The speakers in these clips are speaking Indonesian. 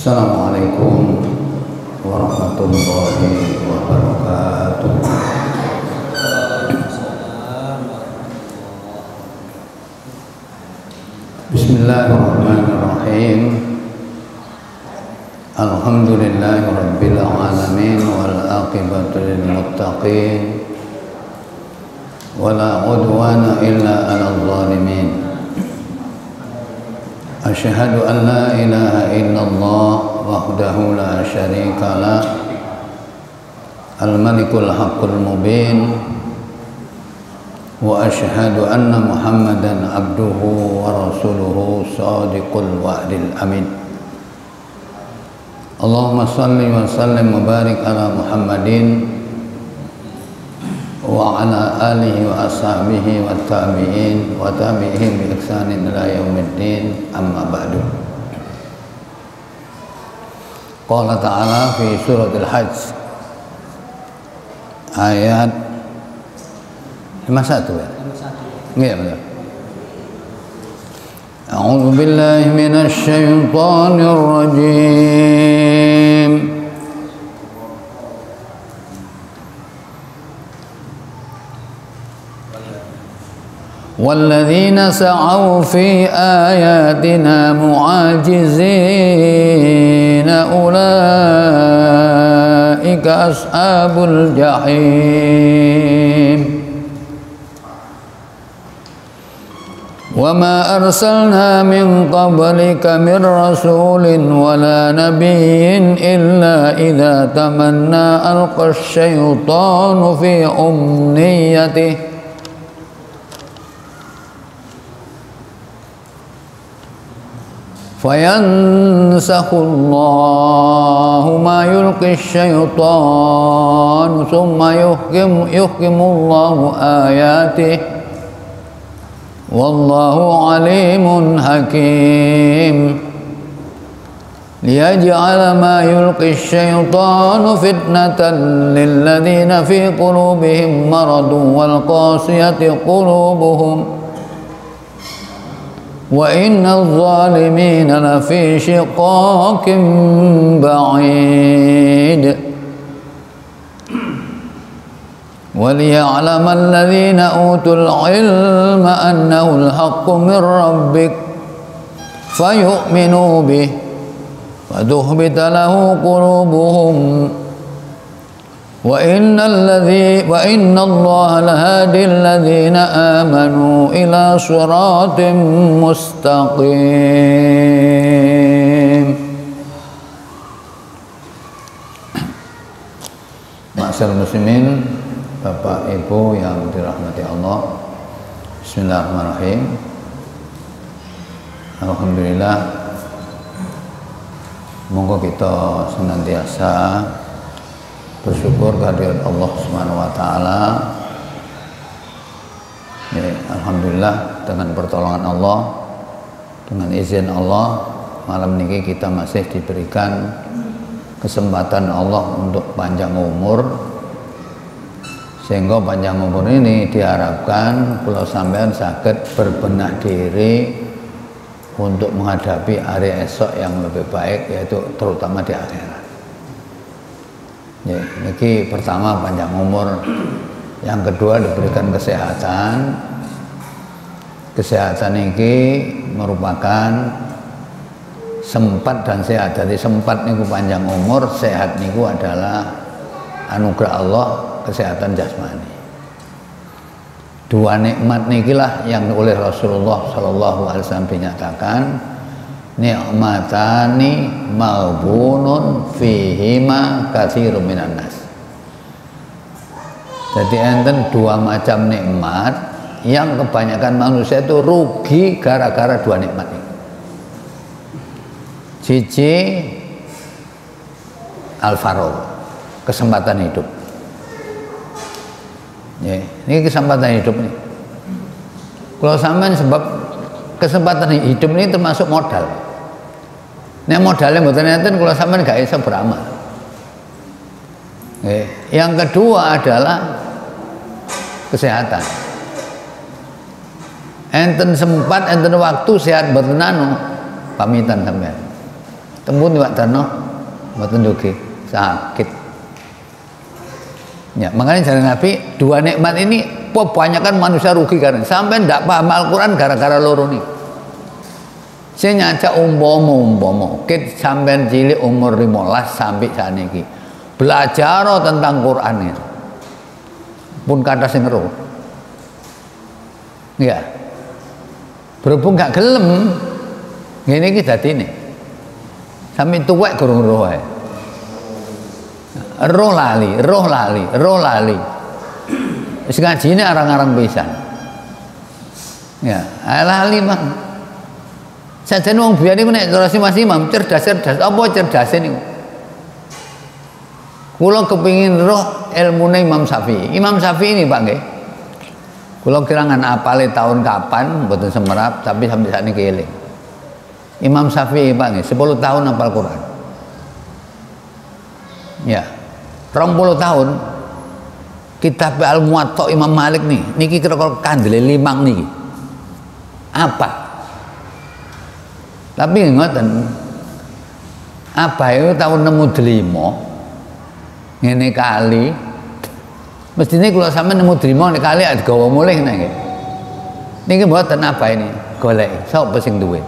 Assalamualaikum warahmatullahi wabarakatuh. Bismillahirrahmanirrahim. Alhamdulillahi rabbil alamin wal aqibatu lil muttaqin wala udwana illa 'alal zalimin. Asyhadu an la ilaha illallah wahdahu la syarika lah al-malikul haqqul mubin wa asyhadu anna muhammadan abduhu wa rasuluhu shadiqul wa'dil amin. Allahumma salli wa sallim wa barik ala muhammadin wa ala alihi wa ashabihi wa tabi'in wa tabi'ihim bi ihsanin ila yaumiddin, amma ba'du. Qala ta'ala fi suratul hajj ayat 51 ya? Iya benar. A'udzu billahi minasy syaithanir rajim. Walladzina sa'au fi ayatina mu'ajizina ulaika ashabul jahim. وما أرسلنا من قبلك من رسول ولا نبي إلا إذا تمنى ألقى الشيطان في أمنيته فينسخ الله ما يلقي الشيطان ثم يحكم الله آياته والله عليم حكيم ليجعل ما يلقي الشيطان فتنة للذين في قلوبهم مرض والقاسية قلوبهم وإن الظالمين لفي شقاق بعيد وليعلم الذين أوتوا العلم أنه الحق من ربك فيؤمنوا به فتخبت له قلوبهم وإن الله لهادي الذين آمنوا إلى صراط مستقيم. Ma'asyiral muslimin, Bapak Ibu yang dirahmati Allah, bismillahirrahmanirrahim. Alhamdulillah, monggo kita senantiasa bersyukur kehadirat Allah Subhanahu wa taala. Ya, alhamdulillah dengan pertolongan Allah, dengan izin Allah, malam ini kita masih diberikan kesempatan Allah untuk panjang umur. Sehingga panjang umur ini diharapkan kalau sampean sakit berbenah diri untuk menghadapi hari esok yang lebih baik, yaitu terutama di akhirat. Ya, ini pertama panjang umur, yang kedua diberikan kesehatan. Kesehatan ini merupakan sempat dan sehat. Jadi sempat niku panjang umur, sehat niku adalah anugerah Allah, kesehatan jasmani. Dua nikmat nikilah yang oleh Rasulullah Shallallahu Alaihi Wasallam dinyatakan nikmatani maghbunun fihima katsirun minan nas. Jadi enten dua macam nikmat yang kebanyakan manusia itu rugi gara-gara dua nikmat ini. Siji al-faragh, kesempatan hidup. Ya, ini kesempatan hidup nih. Kalau sampean sebab kesempatan hidup ini termasuk modal. Nek modalnya mboten enten kalau sampean gak iso beramal. Ya. Yang kedua adalah kesehatan. Enten sempat, enten waktu sehat mboten anu pamitan sampean. Tembun Pak Darno, mboten njoge, sakit. Ya, makanya jalan Nabi, dua nikmat ini kebanyakan manusia rugi karena sampai ndak paham Al-Qur'an gara-gara loro nih. Saya nyacak umpama kit sampean cilik umur 15 sampai saniki. Belajar tentang Quran ya. Pun kata sing ero. Ya. Berhubung gak gelem ngene iki dadine. Sampai tuwek gurung roh ae. Roh lali. Wis ngajine arang-arang pisan. Ya, lali mah. Sajane wong biyen niku nek cara Mas Imam cerdas, apa cerdase niku? Kula kepingin roh ilmune Imam Syafi'i. Imam Syafi'i ini Pak nggih. Kula kirangan apale tahun kapan mboten semerap tapi sampai sakniki eling. Imam Syafi'i Pak nggih 10 tahun hafal Quran. Ya. 20 tahun kitab Al-Muwatta Imam Malik nih niki kira-kira kandele 5 niki. Apa? Tapi ngoten. Apa itu tahun nemu delima ngene kali mestine kula sampean nemu delima nek kali digawa mulih niki. Niki mboten apa ini golek sapa sing duwe.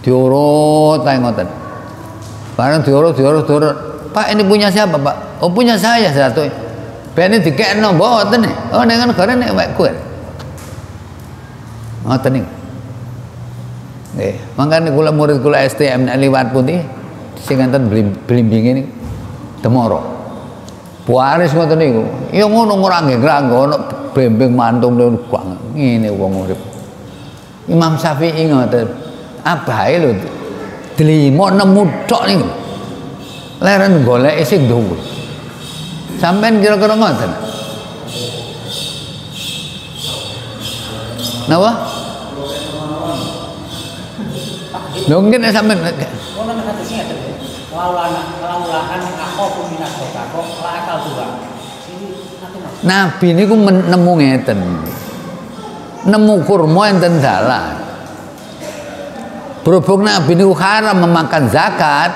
Diurut ae ngoten. Bareng diurut. Pak ini punya siapa Pak? Oh punya saya satu. Ben dikekno mboten nih. Oh nek negara nek wek kowe. Ngoten niku. Nggih, mangkane kula murid kula STM nek liwat putih sing enten blimbinge niku Demoro. Puaris ngoten niku. Ya ngono ora nggih ono blimbing mantung banget. Ngene wong urip. Imam Syafi'i ngoten. Abahe lho. Delima nemu tok niku. Leren golek sing dhuwur. Sampeyan kira-kira ngoten. Napa? Mungkin sampean ono nek hadisnya ngeten. Laulakan aku minas kok la akal tuwa. Nabi niku nemu ngeten. Nemu kurma enten dalan. Berhubung Nabi niku haram memakan zakat,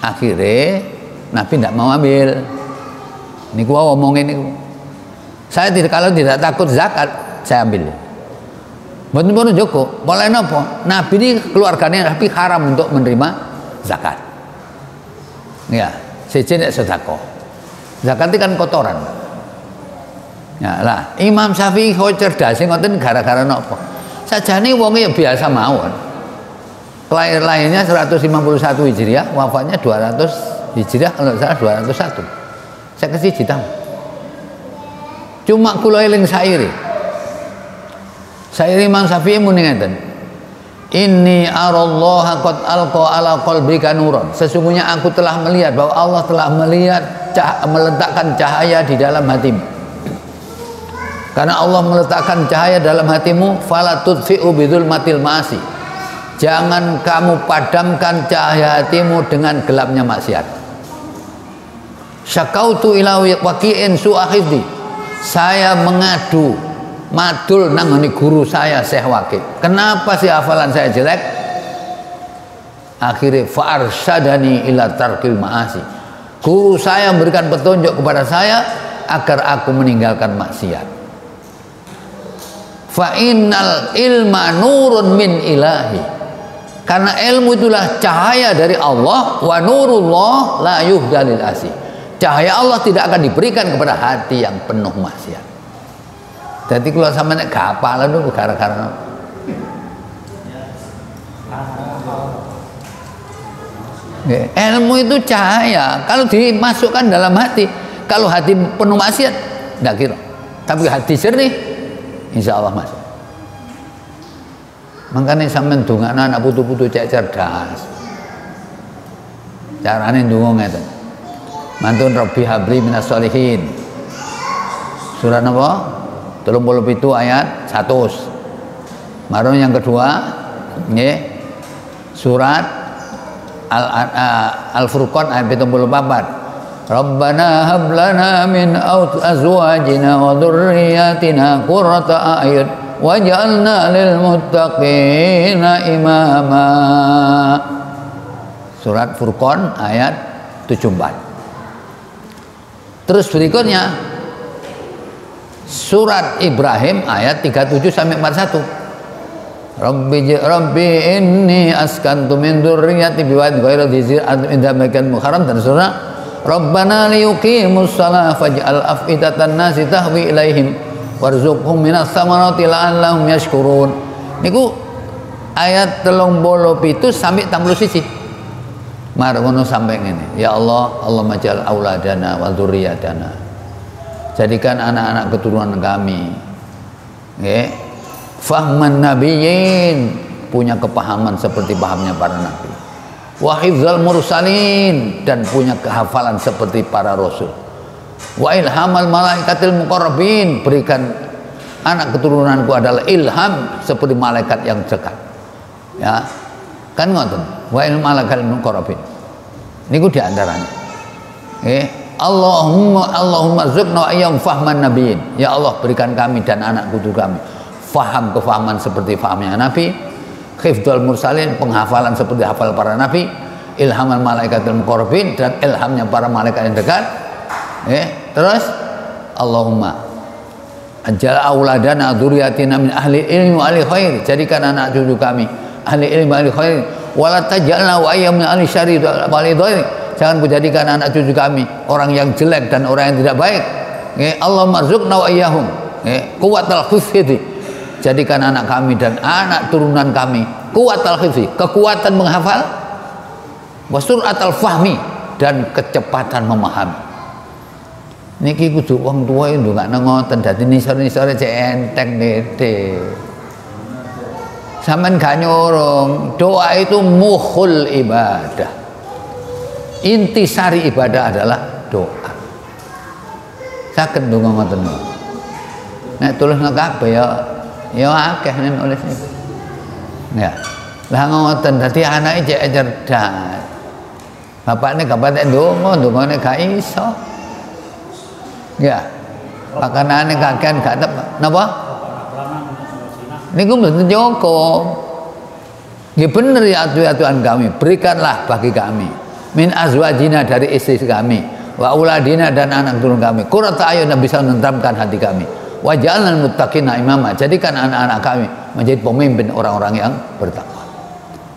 akhirnya Nabi tidak mau ambil. Niku ngomongin niku. Saya kalau tidak takut zakat, saya ambil. Betul-betul Joko, boleh nopo. Nabi ini keluarganya Nabi haram untuk menerima zakat. Ya, sejenak sedekah. Zakat itu kan kotoran. Ya lah, Imam Syafi'i kok cerdas ngoten gara-gara nopo. Sajane wonge biasa mawon. Lahirnya 151 Hijriah, wafatnya 200 Hijriah kalau salah 201. Saya kasih hitam. Cuma kula eling sairi. Sairi Imam Syafi'i muni ngeten. Inni arallaha qad alqa ala qalbika nuran. Sesungguhnya aku telah melihat bahwa Allah telah meletakkan cahaya di dalam hatimu. Karena Allah meletakkan cahaya dalam hatimu, fala tudfi'u bidzulmatil ma'asi. Jangan kamu padamkan cahaya hatimu dengan gelapnya maksiat. Syakautu ila waqi'in su'ahiddi. Saya mengadu madul nangani guru saya Syekh Waqi. Kenapa sih hafalan saya jelek? Akhirnya fa'arsyadani ila tarkil ma'asi. Guru saya memberikan petunjuk kepada saya agar aku meninggalkan maksiat. Fa innal ilma nurun min ilahi. Karena ilmu itulah cahaya dari Allah, wa nurullah la yuhdalil asi. Cahaya Allah tidak akan diberikan kepada hati yang penuh maksiat. Jadi kalau sama nek gapalan itu gara-gara ilmu itu cahaya. Kalau dimasukkan dalam hati, kalau hati penuh maksiat, tidak kira. Tapi hati jernih, insya Allah masuk. Makanya sampean dongakno anak putu-putu cek cerdas. Carane ndonga ngeten. Mantun Rabbi habli minas sholihin. Surah napa? 37 ayat 100. Marun yang kedua nggih. Surat Al-Furqan ayat 74. Rabbana hab lana min azwajina wa dhurriyyatina qurrata a'yun waj'alna lil muttaqina imama. Surat Furqan ayat 74. Terus berikutnya surat Ibrahim ayat 37 sampai 41. Rabbi inni askantu min dzurriyyati biwadin ghairi dzi zar'in inda baitikal muharram, dan surah Rabbana liyuqimus shalah faj'al af'idatan nasi tahwi ilaihim warzuqhum minas samarati la'allahum yashkurun. Niku ayat 37 sampai 61. Mar ngono sampai ngene. Ya Allah, Allahumma ja'al auladana wa dzurriyyatana. Jadikan anak-anak keturunan kami nggih fahman nabiyyin, punya kepahaman seperti pahamnya para nabi, wa hifdzal mursalin, dan punya kehafalan seperti para rasul, wa ilhamal malaikatil muqarrabin, berikan anak keturunanku adalah ilham seperti malaikat yang dekat. Ya kan ngoten, wa ilhamal malaikatil muqarrabin niku di antaranya. Allahumma zukna ayyam fahman nabiyyin, ya Allah berikan kami dan anak cucu kami faham, kefahaman seperti fahamnya nabi, hifdzul mursalin, penghafalan seperti hafal para nabi, ilhamal malaikatil muqarrabin, dan ilhamnya para malaikat yang dekat. Terus Allahumma ajal auladana dzurriyyatina min ahli ilmi wa ahli khair, jadikan anak cucu kami ahli ilmi wa ahli khair, wala tajalna wa ayyam min ahli syarri wa ahli dhair, jangan kujadikan anak cucu kami orang yang jelek dan orang yang tidak baik. Allahumma rzuqna wa iyyahum quwwatal hifdzi, jadikan anak kami dan anak turunan kami quwwatal hifdzi, kekuatan menghafal, wa sur'atal fahmi, dan kecepatan memahami. Niki kudu wong tuwa ndongakno ngoten, dadi nisor-nisore cek enteng dede. Sampeyan gak nyorong, doa itu mukhul ibadah. Intisari ibadah adalah doa. Saged ndonga ngoten. Nek tulisno kabeh ya akeh nek nulis niku. Ya. Lah ngoten dadi anake cek cerdas. Bapakne gak patek ndongane gak iso. Ya. Pakanane kakean gak tepat. Napa? Niku mboten cukup. Nggih bener ya atu-atuan kami, berikanlah bagi kami min azwajina, dari istri kami, wa auladina, dan anak turun kami, qurrata ayun, yang bisa menenteramkan hati kami, wa ja'alnal muttaqina imama, jadikan anak-anak kami menjadi pemimpin orang-orang yang bertakwa.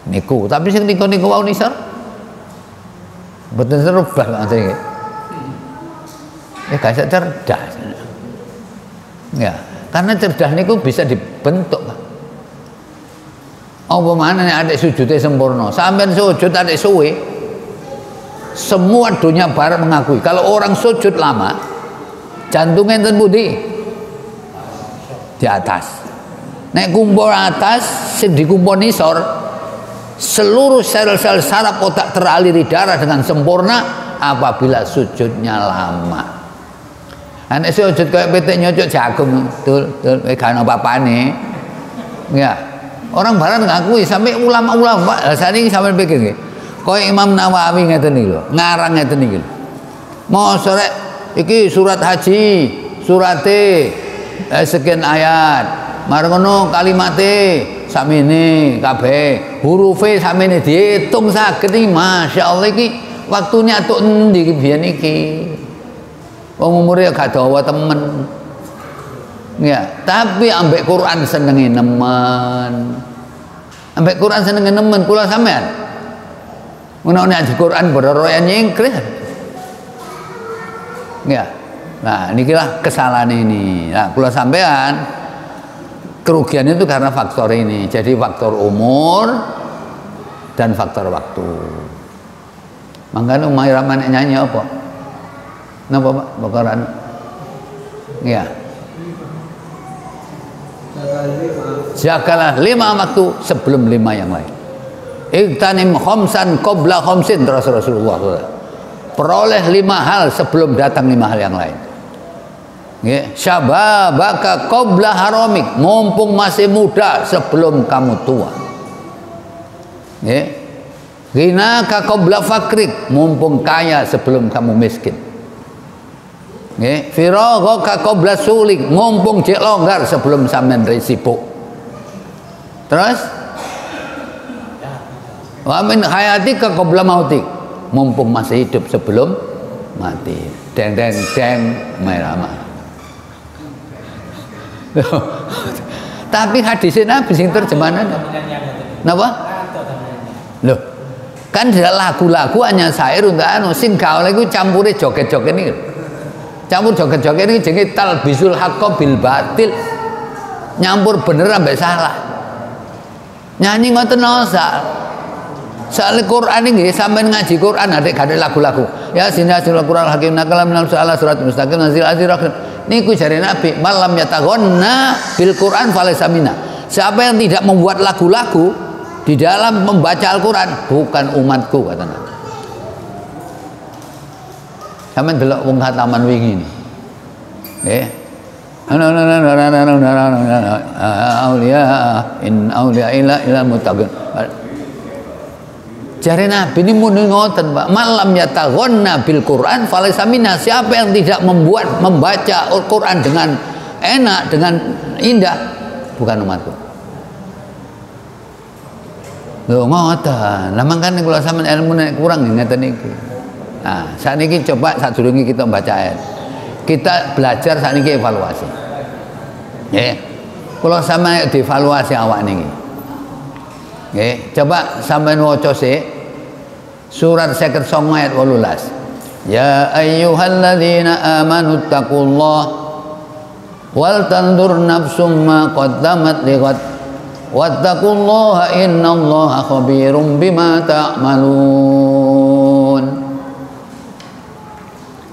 Niku, tapi sing niku wau nisar betul serubah kan sing. Ya gak cerdas. Ya, karena cerdas niku bisa dibentuk, Pak. Apa mana nek adek sujudnya sempurna, sampean sujud adek suwe, semua dunia barat mengakui kalau orang sujud lama jantungnya enten pundi di atas. Nek kumpul atas sing dikumpul nisor, seluruh sel-sel saraf otak teraliri darah dengan sempurna apabila sujudnya lama. Nek sujud kayak petik nyocok jagung, tul gak ono apa-apane. Ya. Orang barat ngakui, sampai ulama-ulama saat ini sampai pikir nggih. Koyo Imam Nawawi ngeten iki lho, ngarang ngeten iki lho. Mosok rek iki surat haji, surate sekian ayat. Mareng ngono kalimate sakmene kabeh, hurufe sakmene diitung saged iki masyaallah iki waktune atuk endi iki biyen iki. Wong umure gak dawa temen. Ya, tapi ambek Quran senenge nemen. Ambek Quran senenge nemen kula sampean. Ono nek Quran beroroyan nyengkris. Ya. Nah, inilah kesalahan ini. Nah, kula sampean kerugian itu karena faktor ini. Jadi faktor umur dan faktor waktu. Makanya Umay Rahman nyanyi apa? Napa Pak? Bakaran. Ya. Jagalah 5 waktu sebelum 5 yang lain. Iktanim khamsan qabla khamsin, terus Rasulullah. Peroleh 5 hal sebelum datang 5 hal yang lain. Nggih, syababaka qabla haramik, mumpung masih muda sebelum kamu tua. Nggih. Ghinaka qabla fakrik, mumpung kaya sebelum kamu miskin. Nggih, firaghaka qabla sulik, mumpung cek longgar sebelum sampean sibuk. Terus Wa min hayatika qabla mautik. Mumpung masih hidup sebelum mati. Deng deng deng merah. Tapi hadis Nabi sing terjemahan napa? Loh, kan lagu-lagu hanya syair untuk anu sing gaul iku campure joget-joget iki. Campur joget-joget iki jenenge talbisul haqqo bil batil. Nyampur bener ambek salah. Nyanyi ngoten nosal. Soal Quran ini sampean ngaji Quran adek gak ada lagu-lagu. Ya sinasul Quran hakim nakalam minal salah surat mustaqim nazil azir niku jare Nabi malam yataghonna bil Quran falaysa minna. Siapa yang tidak membuat lagu-lagu di dalam membaca Al-Quran bukan umatku kata Nabi. Sampeyan delok wong khataman wingi niki. Nggih. Aulia in aulia ila muttaqin. Jare Nabi ini muni ngoten, Pak. Malam yataghonna bil Quran falaysa minna. Siapa yang tidak membaca Al-Quran dengan enak, dengan indah, bukan umatku. Lho ngoten. Lah mangkane kula sampeyan ilmu nek kurang ngeten iki. Nah, sakniki coba sadurunge kita baca ayat. Kita belajar sakniki evaluasi. Nggih. Kula sampeyan dievaluasi awak niki. Nggih, coba sampeyan waca sik surat 59 ayat 18. Ya ayyuhalladzina amanu taqullaha wal tandur nafsum ma qaddamat lighad wattaqullaha innallaha khabirum bima ta'malun.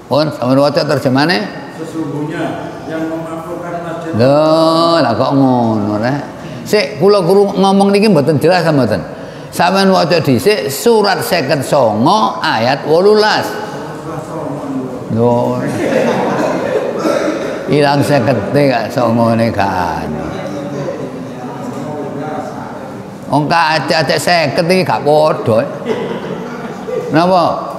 Pun sampeyan waca terjemahane sesungguhnya yang memakmurkan masjid. Lho, lah kok ngono rek. Sik kula ngomong niki mboten jelas mboten. Sampeyan waca dhisik surat 59 ayat 18. Lho. Ilang 50 gak songone kan. Wong acek-acek 50 iki gak padha. Napa?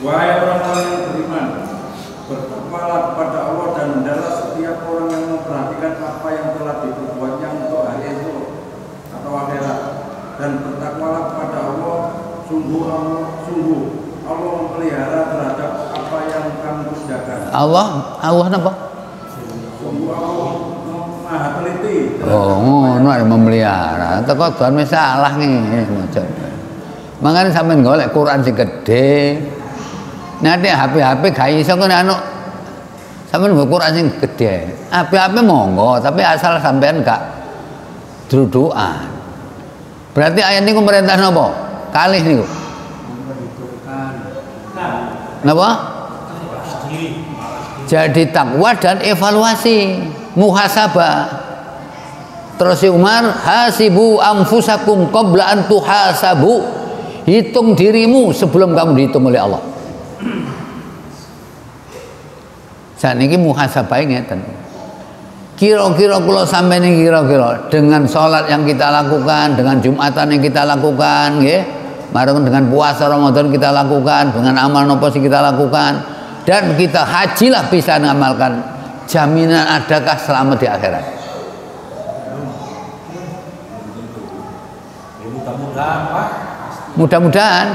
Wahai orang-orang yang beriman, bertakwalah kepada Allah dan hendaklah setiap orang yang memperhatikan apa yang telah diperbuatnya untuk hari esok atau akhirat, dan bertakwalah kepada Allah. Sungguh Allah memelihara terhadap apa yang kamu kerjakan. Allah napa? Sungguh Allah maha teliti. Oh, ngono arep memelihara. Teko don wis salah ngene maca. Mangane sampean golek Quran sing gedhe. Nanti HP gak iso kene anu sampean nggo Quran sing gedhe. HP monggo, tapi asal sampean gak drudukan. Berarti ayat niku merintah napa? Kalih niku. Napa? Jadi takwa dan evaluasi, muhasabah. Terus si Umar, hasibu anfusakum qabla an tuhasabu. Hitung dirimu sebelum kamu dihitung oleh Allah. Saat ini muhasabah ngeten. Kira-kira kula sampeyan kira-kira dengan sholat yang kita lakukan, dengan Jumatan yang kita lakukan, nggih, bareng dengan puasa Ramadan kita lakukan, dengan amal nopo sing kita lakukan, dan kita hajilah bisa mengamalkan, jaminan adakah selamat di akhirat? Mudah-mudahan, Pak. Mudah-mudahan.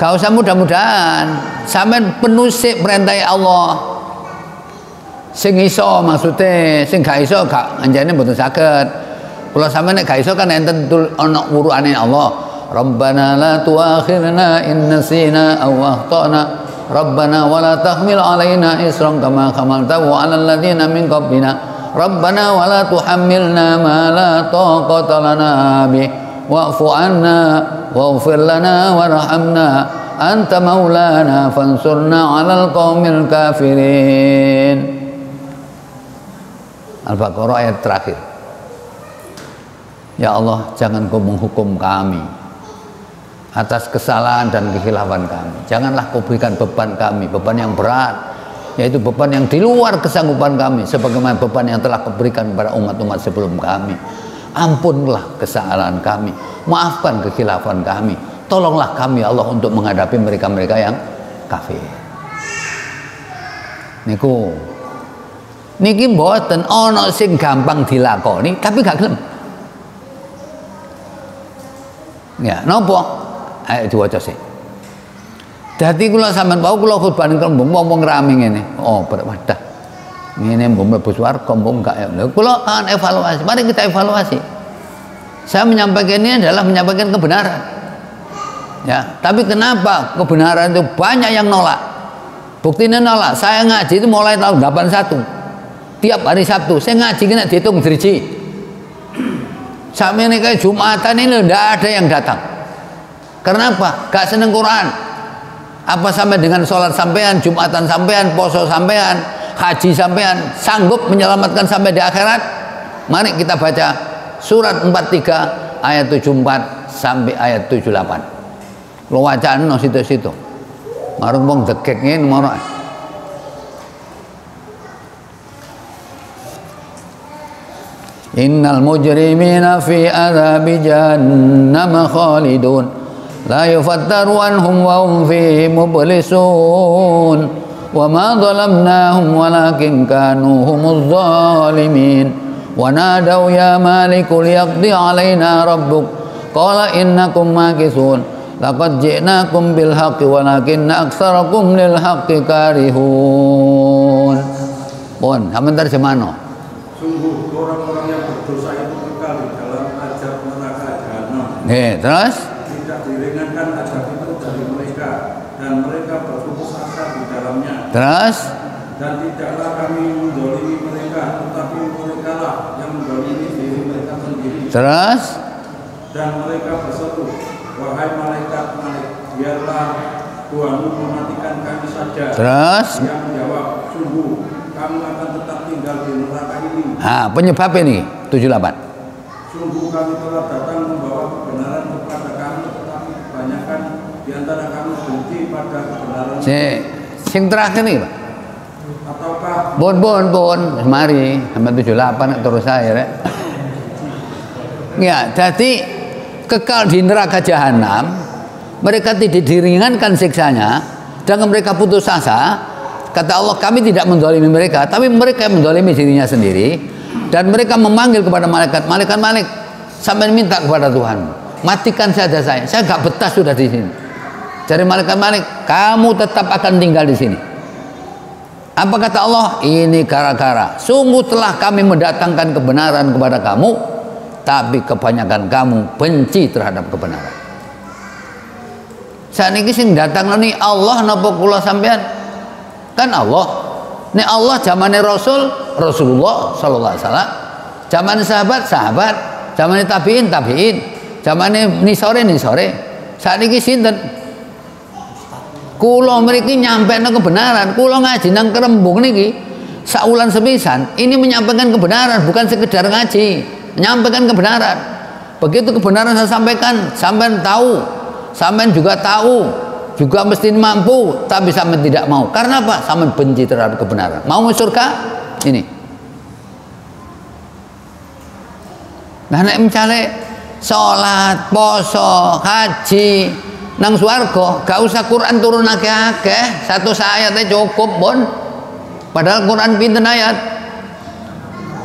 Gak usah mudah-mudahan. Sampeyan penusik perintah Allah. Sing iso maksudnya, sing gak iso gak anjane mboten saged. Kula sampeyan nek gak iso kan enten ana urukane Allah. Rabbana la tu'akhirna in nasina aw akhtana. Rabbana wa la tahmil 'alaina isran kama hamaltahu 'alal ladzina min qablina. Rabbana wa la tuhammilna ma la taqata lana bih. Wa'fu 'anna waghfir lana warhamna. Anta maulana fansurna 'alal qaumil kafirin. Al-Baqarah ayat terakhir. Ya Allah, jangan Kau menghukum kami atas kesalahan dan kekhilafan kami. Janganlah Kau berikan beban kami, beban yang berat, yaitu beban yang di luar kesanggupan kami, sebagaimana beban yang telah Kau berikan kepada umat-umat sebelum kami. Ampunlah kesalahan kami, maafkan kekhilafan kami, tolonglah kami ya Allah untuk menghadapi mereka-mereka yang kafir. Niki mboten ana sing gampang dilakoni tapi gak gelem. Ya, nopo? Ayo diwaca sih. Dadi kula sampean wau kula khotbah ning wong rame ngene. Oh, wadah. Ngene mbok mlebu swarga mbok enggak ya. Lha kula akan evaluasi. Mari kita evaluasi. Saya menyampaikan ini adalah menyampaikan kebenaran. Ya, tapi kenapa kebenaran itu banyak yang nolak? Buktinya nolak. Saya ngaji itu mulai tahun 81. Tiap hari Sabtu saya ngaji kena dihitung driji. Sampai ini kayak Jumatan ini tidak ada yang datang. Kenapa? Gak seneng Quran. Apa sampai dengan sholat sampean, Jumatan sampean, poso sampean, haji sampean sanggup menyelamatkan sampai di akhirat? Mari kita baca surat 43 ayat 74 sampai ayat 78. Lo wacaan no situ-situ. Marung wong dekeknya nomor. Innal mujrimina fi adzabi jahannam khalidun la yufattaru anhum wa hum fihi mublisun wa ma zalamnahum walakin kanu humuz zalimin wa nadaw ya maliku liyaqdi alaina rabbuk qala innakum makithun laqad ji'nakum bil haqqi walakinna aktsarakum lil haqqi karihun. Pun sampeyan terjemahno. Sungguh orang-orang yang berdosa itu kekal di dalam azab neraka jahanam. Terus Tidak diringankan azab itu dari mereka dan mereka berputus asa di dalamnya. Terus Dan tidaklah kami mendolimi mereka, tetapi mereka lah yang mendolimi diri mereka sendiri. Terus Dan mereka berseru, wahai malaikat Malik, biarlah Tuhanmu mematikan kami saja. Terus Dia menjawab, sungguh kamu akan tetap tinggal di neraka ini. Penyebab ini 78. Sungguh kami telah datang membawa kebenaran kepada kamu, tetapi kebanyakan di antara kamu benci pada kebenaran. Sing terakhir nih, Pak. Ataukah Bon, mari sampai 78 terus saya rek. Ya, jadi kekal di neraka jahanam, mereka tidak diringankan siksanya, dan mereka putus asa. Kata Allah, kami tidak mendolimi mereka, tapi mereka yang mendolimi dirinya sendiri. Dan mereka memanggil kepada malaikat, Malik, sampai minta kepada Tuhan, matikan saja saya gak betah sudah di sini. Jadi malaikat Malik, kamu tetap akan tinggal di sini. Apa kata Allah? Ini gara-gara sungguh telah kami mendatangkan kebenaran kepada kamu, tapi kebanyakan kamu benci terhadap kebenaran. Saat ini sing datang nih Allah napa kula sampean? Kan Allah. Nek Allah zamane Rasulullah sallallahu alaihi wasallam, zamane sahabat, zamane tabiin, zamane nisore. Saat ini sinten? Kula mriki nyampekno kebenaran, kula ngaji nang Kerembung niki saulan sepisan, ini menyampaikan kebenaran, bukan sekedar ngaji, menyampaikan kebenaran. Begitu kebenaran saya sampaikan, sampean tahu, sampean juga tahu, juga mesti mampu, tapi sampean tidak mau. Karena apa? Sampean benci terhadap kebenaran. Mau surga? Ini. Nah, nek mencale salat, poso, haji nang swarga, gak usah Quran turun akeh-akeh, satu ayat aja cukup, Bon. Padahal Quran pinten ayat?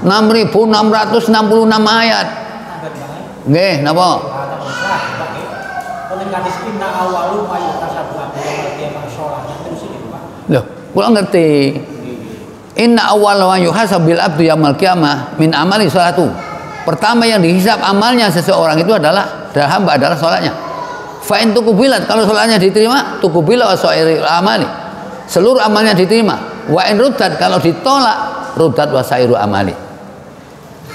6.666 ayat. Nggih, napa? Loh, kula ngerti. Inna awwal ma yuhasabil abdu yaumil qiyamah min amali salatu. Pertama yang dihisab amalnya seseorang itu adalah hamba adalah salatnya. Fa in tuqbilat, kalau salatnya diterima, tuqbila wasairil amali. Seluruh amalnya diterima. Wa in ruddat, kalau ditolak, ruddat wasairu amali.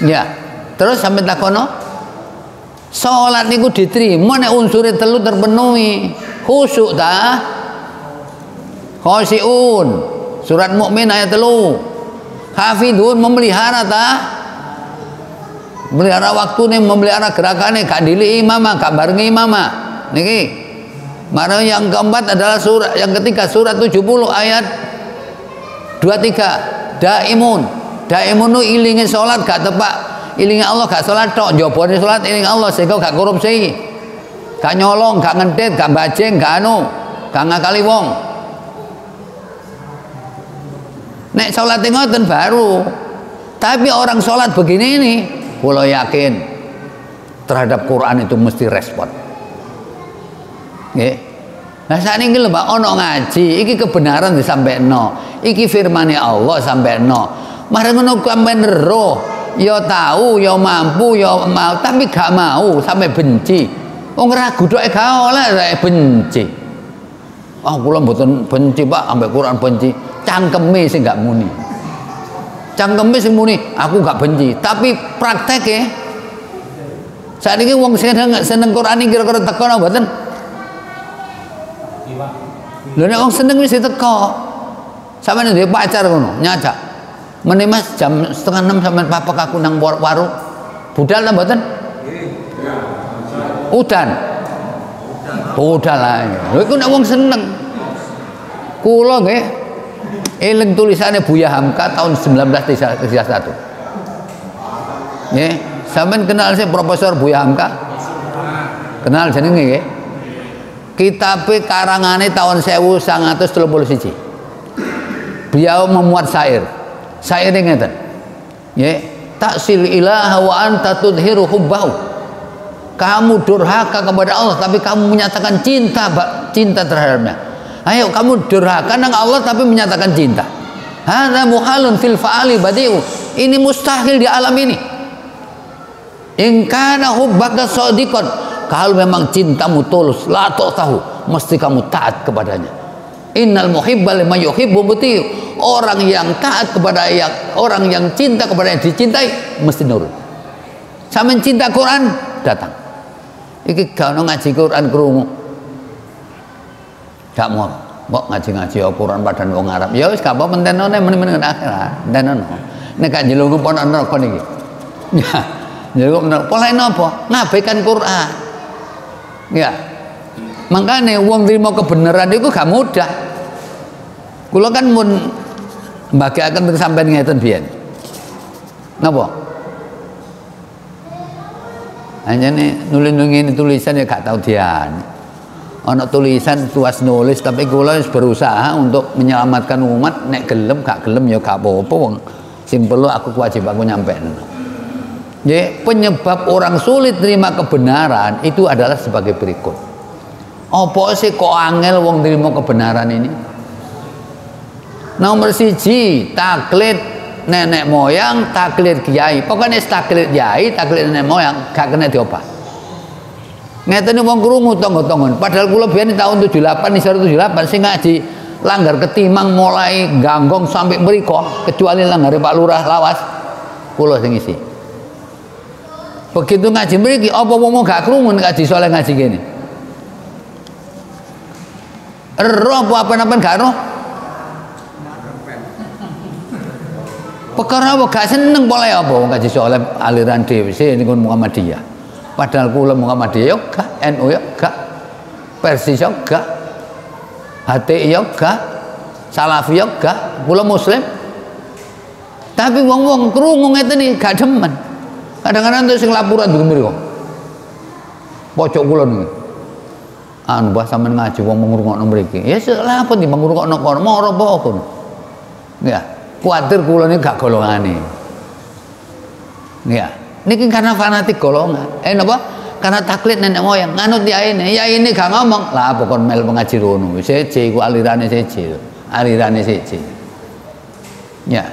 Ya. Terus sampai takono, salat niku diterima nek unsure telu terpenuhi. Khusyuk ta? Khosyiun. Surat Mukmin ayat 3. Hafidun, memelihara ta? Memelihara waktune, memelihara gerakane, gak ndili imamah, gak barengi imamah. Niki. Mara yang keempat adalah surat yang ketiga surat 70 ayat 23. Daimun nu ilinge salat gak tepak, ilinge Allah gak salat tok, njobone salat ilinge Allah sehingga gak korupsi, gak nyolong, gak ngentit, gak bajing, gak gak ngakali wong. Nek salat ngoten baru. Tapi orang salat begini ini, kula yakin terhadap Quran itu mesti respon. Nggih. Nah sakniki lho Pak ana ngaji, iki kebenaran disampaikan, iki firmane Allah sampaikan. Mari ngono sampean roh, ya tahu, ya mampu, ya mau, tapi gak mau sampai benci. Wong ragu tok gak oleh benci. Ah kula mboten benci Pak, ambek Quran benci. Cangkeme sing gak muni. Cangkeme sing muni, aku gak benci, tapi prakteke sakniki wong seneng Quran iki kira-kira teko napa mboten? Lho nek wong seneng wis teko. Sampeyan duwe pacar ngono, nyajak. Meneh Mas jam 5:30 sampean papak aku nang warung. Budal ta mboten? Udan. Budal ae. Lho iku nek wong seneng. Kula nggih eling tulisane Buya Hamka tahun 1931. Nggih, sampean kenal sih Profesor Buya Hamka? Kenal jenenge nggih? Kitabe karangane tahun 1931. Beliau memuat syair. Syairnya ngeten. Nggih, taksil ilaha wa anta tudhiru hubbahu. Kamu durhaka kepada Allah tapi kamu menyatakan cinta terhadapnya. Ayo kamu durhaka nang Allah tapi menyatakan cinta. Hadza muhalun fil fa'ali badi'u. Ini mustahil di alam ini. In kana hubbaka shadiqan. Kalau memang cintamu tulus, la tahu, mesti kamu taat kepadanya. Innal muhibba liman yuhibbu muti'. Orang yang taat kepada orang yang cinta kepada yang dicintai mesti nurut. Sampeyan cinta Quran, datang. Iki gak ono ngaji Quran krungu. Gak mau. Mbok ngaji-ngaji Quran padahal wong Arab. Ya wis gak apa-apa mentenone men-men akhirat. Mentenono. Nek gak njeluk pondok neraka niki. Ya. Njeluk neraka. Pola napa? Ngabaikan Quran. Ya. Makanya wong nrimo kebenaran itu gak mudah. Kula kan mun mbagiaken teng sampean ngeten biyen. Napa? Anjane nulis-nulis tulisan ya gak tau dian. Ana tulisan tuas nulis tapi kula wis berusaha untuk menyelamatkan umat, nek gelem gak gelem ya gak apa-apa wong sing perlu aku kewajiban aku nyampein. Jadi penyebab orang sulit terima kebenaran itu adalah sebagai berikut. Apa sih kok angel wong terima kebenaran ini? Nomor siji, taklid nenek moyang, taklid kiai. Pokoknya taklid kiai, taklid nenek moyang gak kena diobah. Ngeten wong krungu tonggo-tonggon. Padahal kula biyen tahun 78 isor 78 sing ngaji langgar ketimang mulai ganggong sampai mriko, kecuali langgare Pak Lurah Lawas. Kula sing isi. Begitu ngaji mriki apa wong gak krungu ngaji soleh ngaji kene. Ero apa-apa gak ero? Perkara apa gak seneng boleh apa wong ngaji soleh aliran DWC niku Muhammadiyah. Padahal kula Muhammadiyah yo gak, NU yo gak, Persis yo gak, HTI yo gak, Salafi yo gak, kula Muslim. Tapi wong-wong krungu ngeten iki gak demen. Kadang-kadang tuh sing laporan di mriko. Pojok kula niku. Anu bah sampean ngaji wong ngrungokno mriki. Ya lha apa di ngrungokno kono, moro apa kono. Ya, kuwatir kula niku gak golongane. Ya. Niki karena fanatik golongan. Napa? Karena taklid nenek moyang, nganut ya ini gak ngomong. Lah apa kon mel pengaji rono. Seje iku alirane seje. Alirane seje. Ya.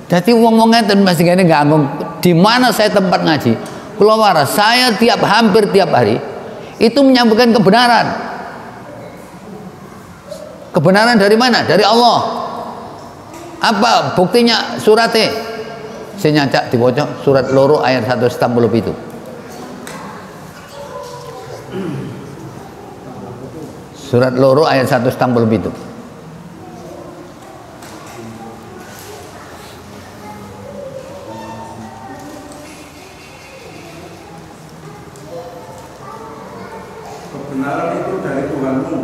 Jadi wong-wong ngeten mesti ngene ganggu. Di mana saya tempat ngaji? Kula waras, saya hampir tiap hari itu menyampaikan kebenaran. Kebenaran dari mana? Dari Allah. Apa buktinya? Suratnya saya nyacak diwaca surat loro ayat 197. Surat loro ayat 197. Kebenaran itu dari Tuhanmu,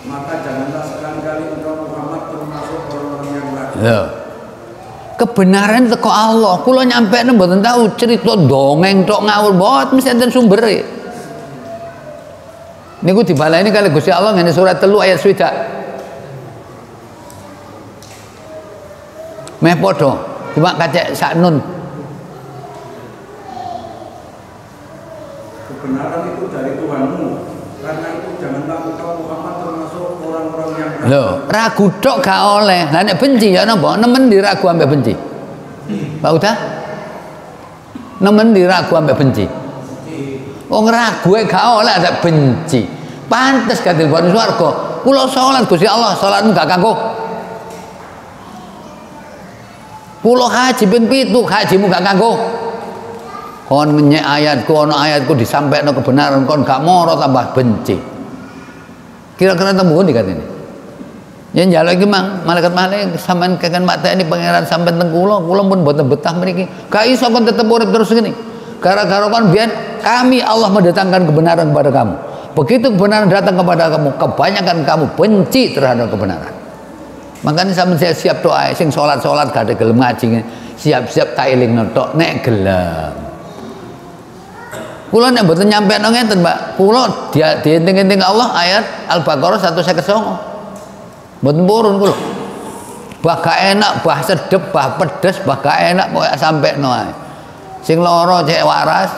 maka janganlah sekali-kali engkau Muhammad termasuk orang-orang yang ragu. Ya. Kebenaran teko Allah. Kula nyampein mboten tahu cerita dongeng tok ngawur mboten mesti enten sumbere. Niku dibaleni kali Gusti Allah ngene surat 3 ayat 1. Meh padha, cuma kacek sak nun. Kebenaran itu dari Tuhanmu, karena itu janganlah Lho, ragu tok gak oleh. Lah nek benci ya napa? Nemen diragu ambek benci. Pak Uda? Nemen diragu ambek benci. Wong ragu gak oleh ada benci. Pantes kadil buat swarga. Kula salat Gusti Allah, salatmu gak kanggo. Kula haji ping 7, hajimu gak kanggo. Kon ngenyek ayatku, ana ayatku disampaikno kebenaran, kon gak moro tambah benci. Kira-kira tembung ndi katene? Ya njaluk iki mang malaikat sampean keken mateni pangeran sampean teng kula pun mboten betah mriki. Gak iso kon tetep urip terus ngene. Gara-gara kon biyen kami Allah mendatangkan kebenaran kepada kamu. Begitu kebenaran datang kepada kamu, kebanyakan kamu benci terhadap kebenaran. Makanya sampean siap doa sing salat-salat gak ada gelem ngaji. Siap-siap tak elingno tok nek gelem. Kula nek mboten nyampekno ngenten, Mbak. Kula dienting-enting Allah ayat Al-Baqarah 159. Mboten purun kula. Bah gak enak, bah sedep, bah pedes, bah gak enak kok sampekno ae. Sing lara cek waras.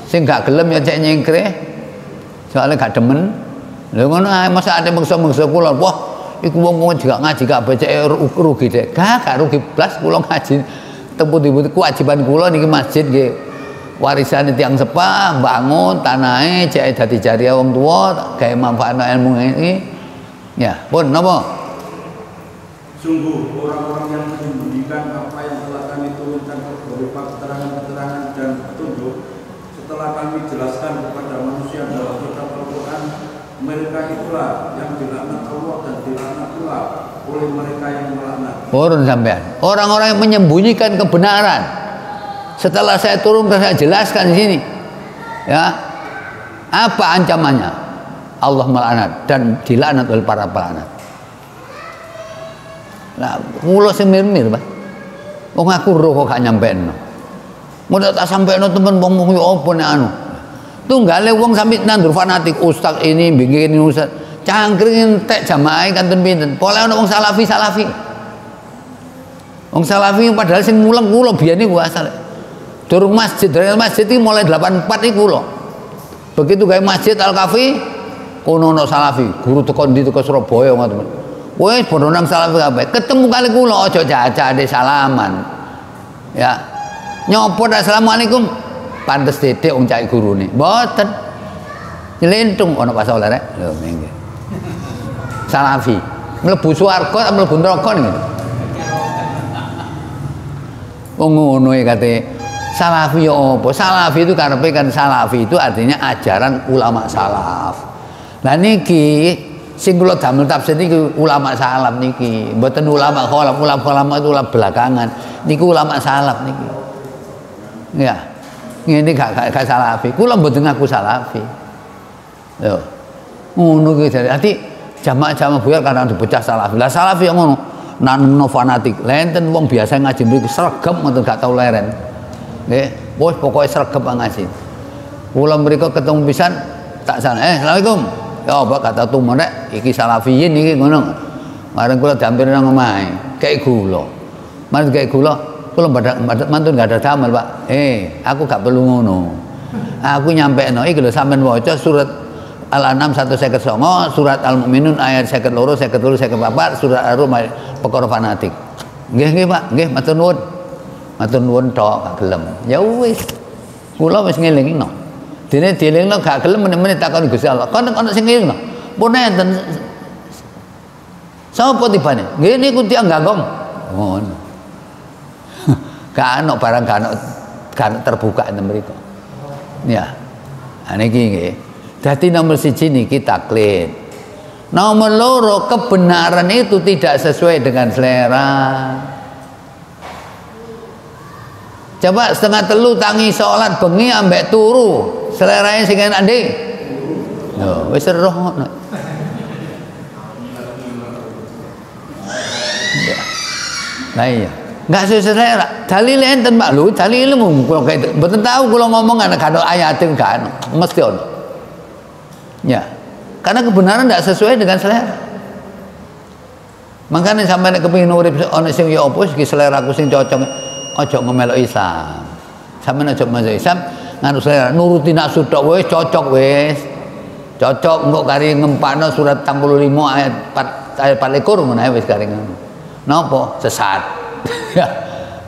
Sing gak gelem ya cek nyengkre. Soalnya gak demen. Lha ngono ae masa ate mengso-mengso kula. Wah, iku wong juga ngaji gak baca rugi dek. Gak rugi blas kula ngaji. Temputi kewajiban kula niki masjid nggih. Warisan tiang sepah, bangun tanahe cek dadi jariah wong tua, gawe manfaatno ilmu iki. Ya, pun napa? Sungguh orang-orang yang menyembunyikan apa yang telah kami turunkan berupa keterangan-keterangan dan petunjuk setelah kami jelaskan kepada manusia dalam kitab Al-Quran, mereka itulah yang dilaknat Allah dan dilaknat pula oleh mereka yang melaknat. Purun sampean. Orang-orang yang menyembunyikan kebenaran. Setelah saya turunkan saya jelaskan di sini. Ya. Apa ancamannya? Allah melaknat dan dilaknat oleh para pelaknat. Lah, kula semir-mir, Pak. Wong aku roh kok gak nyampekno. Mun tak sampekno temen wong yo apa nek anu. Tunggale wong sampe nandur fanatik ustaz ini bikin ustaz. Cangkring entek jamaah kanten pinten. Pole ana wong salafi. Wong salafi padahal sing mulang kula biyen niku asal. Durung masjid, dari masjid iki mulai 84 iku kula. Begitu gawe masjid Al-Kafi kono ono salafi, guru teko ndi teko Surabaya ngoten. Wis padha nang salafi kabeh. Ketemu kali kula aja jajane salaman. Ya. Nyopot assalamualaikum. Pantes titik wong cak gurune. Mboten. Nyelentung ono pas oleh rek. Lho nggih. Salafi. Mlebu swarga ta mlebu neraka niku. Wong ngono e kate salafi yo apa? Salafi itu karepe kan salafi itu artinya ajaran ulama salaf. Nah niki sing kula damel tafsir niki ulama salaf niki, mboten ulama khalaf, ulama itu ulama belakangan. Niku ulama salaf niki. Ya. Ngene gak salafi. Kula mboten ngaku salafi. Yo. Ngono ki dadi jamaah-jamaah buyar kadang dibocah salafi. Lah salafi yang ngono, nano fanatik. Lenten wong biasa ngaji mriku sregep ngoten gak tau leren. Nggih, wis pokoke sregep ngaji. Kula mriku ketemu pisan tak sana. Assalamualaikum. Ya apa kata tumenek iki salafiyin iki ngono. Mareng kula dampir nang omahe, kek gula. Mareng kek gula, kula mantun gak ada damel, Pak. Aku gak perlu ngono. Aku nyampekno iki lho sampean waca surat Al-An'am 159, surat Al-Mu'minun ayat 52, 53, 54, surat Ar-Rum perkara fanatik. Nggih, Pak. Nggih, matur nuwun. Matur nuwun tok gak gelem. Ya wis. Kula wis ngelingno. Dene dielingno gak gelem meneh-meneh takon Gusti Allah. Kon sing ngelingno. Pun enten sapa tibane? Nggih niku tiyang Ganggong. Ngono. Gak ono barang gak terbuka enten mriku. Ya. Ha niki nggih. Dadi nomor 1 niki taklid. Nomor 2 kebenaran itu tidak sesuai dengan selera. Coba 2:30 tangi salat bengi ambek turu. Selerane sing enak ndi? Lho, wis roh ngono. Lah iya. Enggak sesuai selera. Dalile enten, Pak. Lho, dalile mung kula mboten tahu kula ngomong ana gak ono ayate gak ono. Mesti ono. Ya. Karena kebenaran tidak sesuai dengan selera. Makanya sampai nek kepengin urip ana sing ya apa iki seleraku sing cocok. Ojo ngemelok Islam. Sampeyan ojo masuk Islam nganu selera nuruti nafsu tok wis cocok wis. Cocok engko kari ngempakno surat 65 ayat 24 ngono ae wis kari ngono. Napa? Sesat.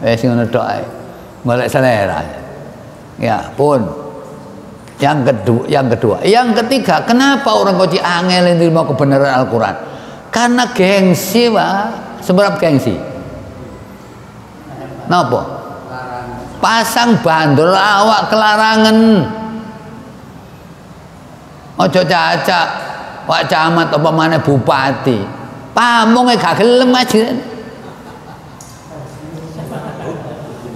Wis ngono tok ae. Golek selera. Ya, pun. Yang kedua. Yang ketiga, kenapa orang kok angel nerima kebenaran Al-Qur'an? Karena gengsi, Pak. Sebab gengsi. Napa? Pasang bandrol awak kelarangan. Ojo cacak Pak Camat apa mana bupati. Pamong gak gelem aja.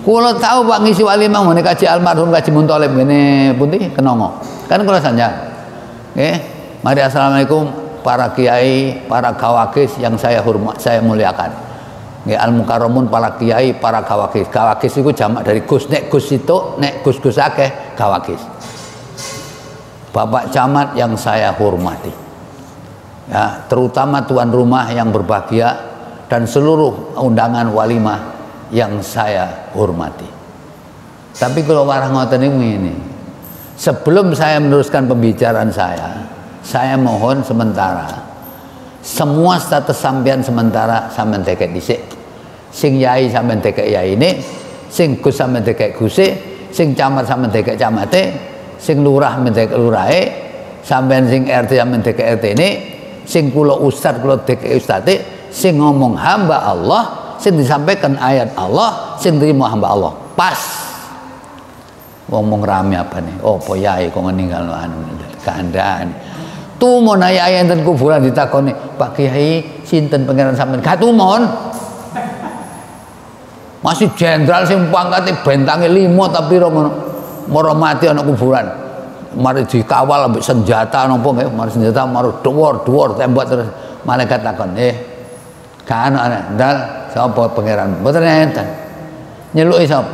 Kula tahu Pak ngisi walimah ngene kaji almarhum Kaji Muntolib ngene putih kenongo. Kan kula sanjang. Nggih. Mari assalamualaikum para kiai, para kawakis yang saya hormat, saya muliakan. Nggih al mukarramun para kiai, para kawakis. Kawakis itu jamak dari Gus. Nek Gus itu nek Gus-gus akeh kawakis. Bapak Camat yang saya hormati, ya, terutama tuan rumah yang berbahagia dan seluruh undangan walimah yang saya hormati. Tapi kalau warah ngoten ini, sebelum saya meneruskan pembicaraan saya mohon sementara semua status sampean sementara sampean tekek dhisik. Sing yai sampean tekek yai ini, sing Gus sampean tekek guse, sing camat sampean tekek camate, sing lurah mentek lurahe, sampean sing RT mentek RT ini, sing kula ustad kula dek ustate, sing ngomong hamba Allah, sing disampaikan ayat Allah, sing terima hamba Allah. Pas. Ngomong rame apa nih? Oh, po yai kok meninggal anu keandaan. Tumon ayah enten kuburan ditakoni, Pak Kiai sinten pangeran sampean? Katumon. Masih jenderal sing pangkate bentange 5 tapi ngono. Moro mati ana kuburan. Mari dikawal ambek senjata napa nggih, mari senjata mari dhuwur tembak terus malaikat takon, gak ana ndal sapa pangeran? Mboten enten. Nyeluki sapa?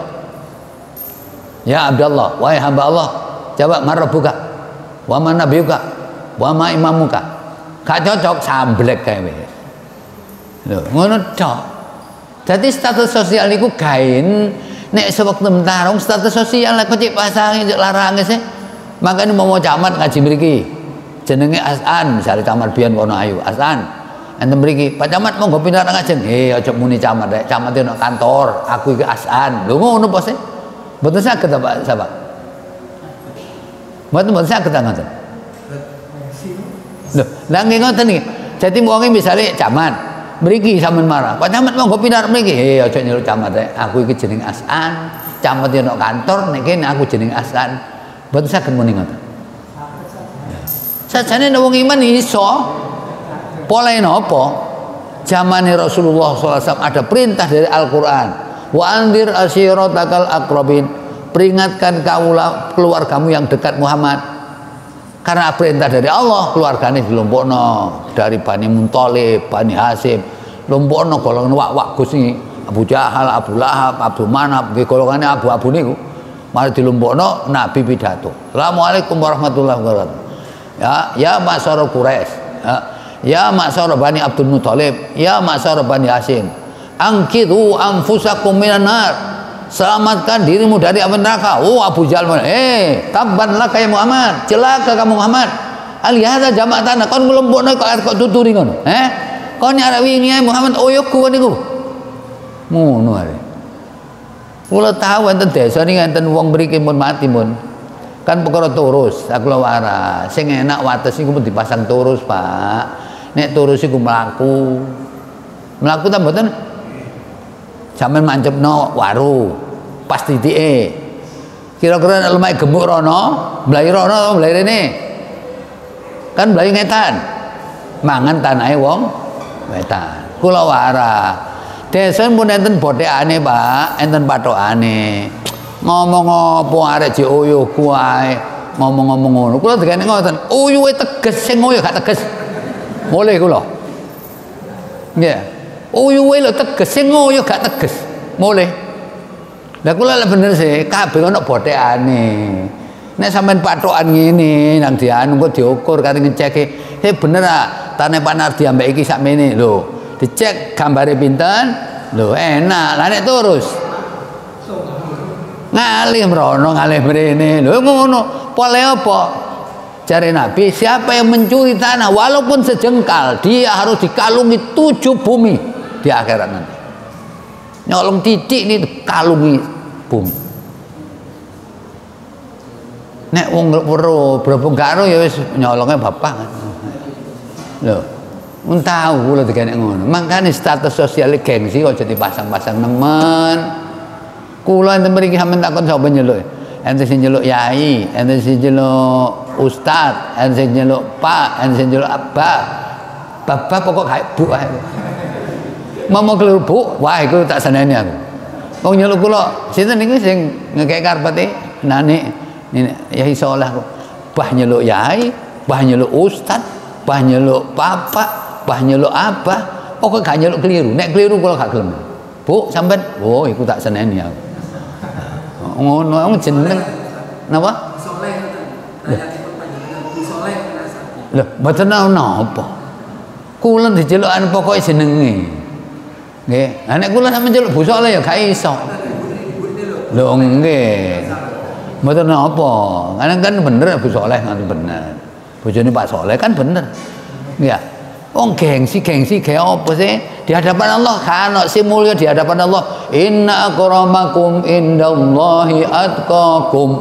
Ya Abdullah, wahai hamba Allah, jawab marabuka. Wa man nabiyuka? Wa ma imamuka? Gak cocok samblek kae wis. Lho, ngono tok. Dadi status sosial niku gaen. Nek sewektu mentarung status sosial lah kecik pasangi larang sih. Makanya mau camat ngaji mriki. Jenenge Asan, misalnya camat biyen Wonoayu, Asan. Enten mriki, Pak Camat monggo pindah ngajeng. Aja muni camat rek, camat ono kantor, aku iki Asan. Lho ngono pose. Mboten saged ta Pak Sahabat. Mboten saged ta ngoten. Lho, lah nggih ngoten iki. Dadi wonge misale camat mriki sampean marah. Pak Camat monggo pindah mriki. Aja nyeluk camat rek. Aku iki jeneng Asan. Camat ono kantor nek kene aku jeneng Asan. Mboten saged muni ngoten. Sajane nek wong iman iso. Polahe napa? Zamane Rasulullah SAW ada perintah dari Al-Qur'an. Wa anzir ashiratakal aqrabin. Peringatkan kaulah keluargamu yang dekat Muhammad. Karena perintah dari Allah, keluargane dilompokno dari Bani Muntolib, Bani Hasim, lompokno golongan wak-wak Gus iki, Abu Jahal, Abu Lahab, Abdul Manaf, nggih golongane abu-abu niku. Mari dilompokno Nabi pidato. Assalamualaikum warahmatullahi wabarakatuh. Ya masyarakat Quraisy, ya masyarakat Bani Abdul Muthalib, ya masyarakat Bani Hasim. Angkidu anfusakum minan nar. Selamatkan dirimu dari api neraka. Oh Abu Jahal, tabban laka ya Muhammad, celaka kamu Muhammad. Alihada jama'atana kon nglompokno kok tuturi ngono. Kon arek wingi Muhammad oyokku niku. Ngono arek. Kula tahu enten desa niki enten wong mriki pun mati pun. Kan perkara turus, aku lho waras. Sing enak wates niku pun dipasang turus, Pak. Nek turus iku mlaku. Mlaku ta mboten? Sampeyan mancepno waru. Pas titike. Kira-kira nek lumahe gemuk rono, mlayu rono, mlayu rene. Kan mlayu ngetan. Mangan tanahe wong wetan. Kula waras. Desa pun enten bothekane, Pak, enten pathokane. Ngomong apa arek jek uyuh kuwae, ngomong-ngomong ngono. Kula dikene ngoten, uyuhe teges sing uyuh gak teges. Mulih kula. Nggih. Uyuhe lho teges sing uyuh gak teges. Mulih. Lah kula lek bener sih, kabeh ana bothekane. Nek sampean pathokan ngene nang dianu kok diukur karo ngeceke, bener ah, tane Pak Nardi ambek iki sakmene lho. Dicek gambare pinten? Lho enak. Lah nek terus ngalih mrono ngalih mrene lho ngono pole apa Cari Nabi, siapa yang mencuri tanah walaupun sejengkal, dia harus dikalungi 7 bumi di akhirat nanti. Nyolong titik ini dikalungi bumi. Nek wong weruh berhubung karo ya wis nyolongnya bapak. Lho, mun tahu kula dikene ngono. Makane status sosial gengsi aja dipasang-pasang nemen. Kula enten mriki sampean takon sapa nyeluk. Ente sing nyeluk yai, ente sing nyeluk ustad, ente sing nyeluk pak, ente sing nyeluk abah. Bapak pokok kae bu ae. Mama keliru bu, wah iku tak seneni aku. Wong nyeluk kula, sinten niku sing ngekek karpete nane yai saleh kok. Bah nyeluk yai, bah nyeluk ustad, bah nyeluk bapak, bah nyeluk abah, pokok gak nyeluk keliru. Nek keliru kula gak gelem. Bu, sampean, oh iku tak seneni aku. Ngono wong jeneng napa? Saleh ngoten. Lho, mboten napa. Kula dicelukan pokoke jenenge. Nggih. Lah nek kula sampeyan celuk Bu Saleh ya gak iso. Lho nggih. Mboten napa. Kan bener Bu Saleh ngoten bener. Bojone Pak Saleh kan bener. Nggih. Wong gengsi kayak apa sih? Di hadapan Allah kan si mulia di hadapan Allah. Inna akramakum indallahi atqakum.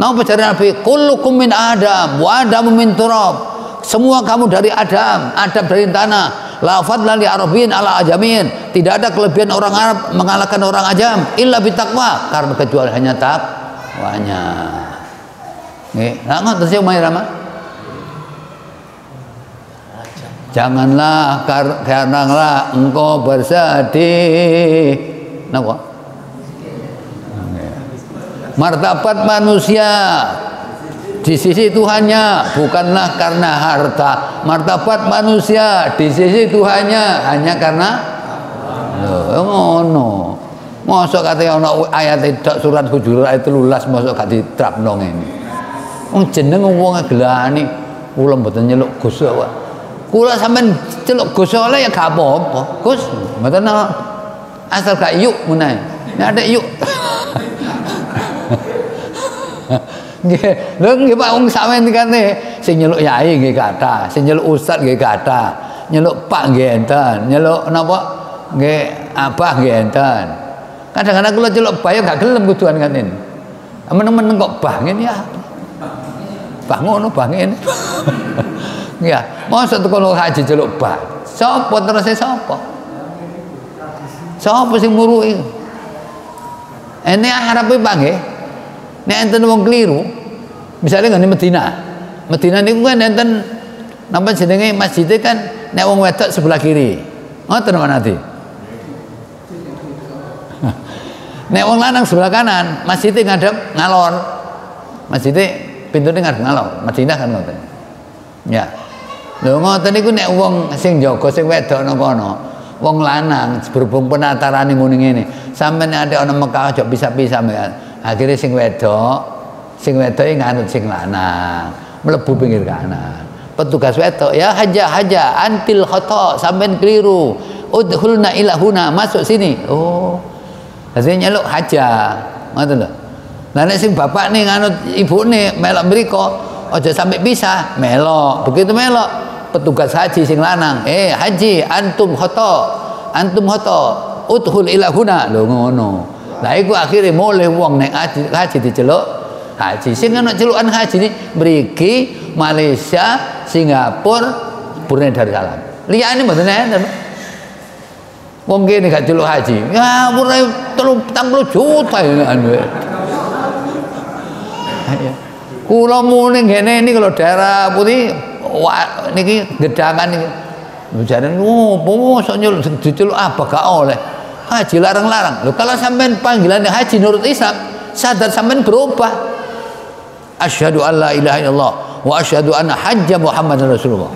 Napa cari Nabi? Kullukum min Adam wa Adamu min turab. Semua kamu dari Adam, Adam dari tanah. La fadla li arabin ala ajamin. Tidak ada kelebihan orang Arab mengalahkan orang ajam illa bitaqwa, karena kecuali hanya takwanya. Nggih, nah ngoten sih Umay Rama. Janganlah karenanya engkau bersedih. Napa? Martabat manusia di sisi Tuhannya bukanlah karena harta. Martabat manusia di sisi Tuhannya hanya karena ngono. Mosok kate ana ayat surat Hujurat ayat 13 mosok gak diterapno ngene. Wong jeneng wong gelani kula mboten nyeluk Gus wae. Kula sampean celuk Gus Saleh ya gak apa-apa. Gus, mboten asal gak yuk menae. Nek ada yuk. Nggih, lho nggih Pak wong sampean dikane sing nyeluk yai nggih kathah, sing nyeluk ustaz nggih kathah, nyeluk Pak nggih enten, nyeluk napa nggih abah nggih enten. Kadang-kadang kula celuk bayo gak gelem kuduan ngaten. Men-men kok bah ngene ya. Bah ngono bah ngene. Ya, masa tukang haji celuk bah. Sapa terus sapa? Sapa sing muruki? Ene arepe Pak nggih. Nek enten wong keliru, misalnya ngene Medina. Medina niku kan enten napa jenenge masjidnya kan nek wong wedok sebelah kiri. Ngoten manati. Nek wong lanang sebelah kanan, masjidnya ngadep ngalor. Masjidnya pintune ngadep ngalor. Madinah kan ngoten. Ya. Lho ngoten niku nek wong sing jaga sing wedok nang kono, wong lanang berhubung penatarane ngene ngene. Sampeyan ada ana Mekah aja pisah-pisah mbak. Akhire sing wedoke nganut sing lanang, mlebu pinggir kanan. Petugas wedok, ya haja antil khata, sampeyan keliru. Udkhulna ila huna, masuk sini. Oh. Dadi nyeluk haja. Ngoten lho. Lah nek sing bapakne nganut ibune melok mriko, aja sampai pisah, melok. Begitu melok, petugas haji sing lanang, haji antum khata, udkhul ila huna. Lho ngono. Lah iku akhire mulih wong nek haji diceluk haji. Sing ana celukan haji ni mriki Malaysia, Singapura, Brunei Darussalam. Liyane mboten enten. Wong kene gak celuk haji. Ya Brunei 30 juta anu. Kula muni ngene iki kalau daerah putih niki gedangan niki. Jare opo sok nyeluk diceluk apa gak oleh. Haji larang-larang. Loh kalau sampean panggilannya haji nurut Islam, sadar sampean berubah. Asyhadu an la ilaha illallah wa asyhadu anna hajja Muhammadar Rasulullah.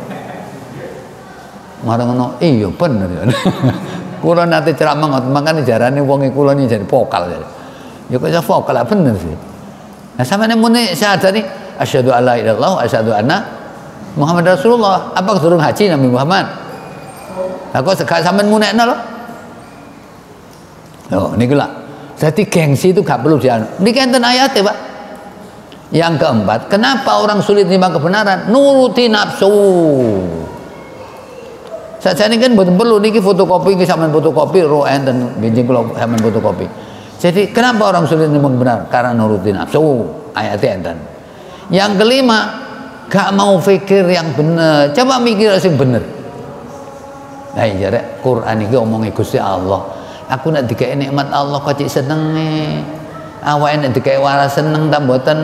Marang ngono, iya bener ya. Kula nate ceramah ngoten, makane jarane wong kula ni jadi vokal. Ya kok vokal lah bener sih. Nah sampeyan muni syahadani asyhadu an la ilaha illallah wa asyhadu anna Muhammadar Rasulullah. Apa durung haji Nabi Muhammad? Lah kok gak sampeyan munekno lho. Oh, niku lah. Jadi gengsi itu gak perlu dianu. Niki enten ayate, Pak. Yang keempat, kenapa orang sulit menerima kebenaran? Nuruti nafsu. Saja ini kan betul perlu niki fotokopi, niki sampean fotokopi roen dan benjing kalau sampean fotokopi. Jadi kenapa orang sulit menerima kebenaran? Karena nuruti nafsu. Ayatnya enten. Yang kelima, gak mau pikir yang benar. Coba mikir yang benar. Nah iya rek, Quran ini omongi Gusti Allah. Aku nak dikai nikmat Allah kok cik seneng nih. Awake nek dikai waras seneng ta mboten.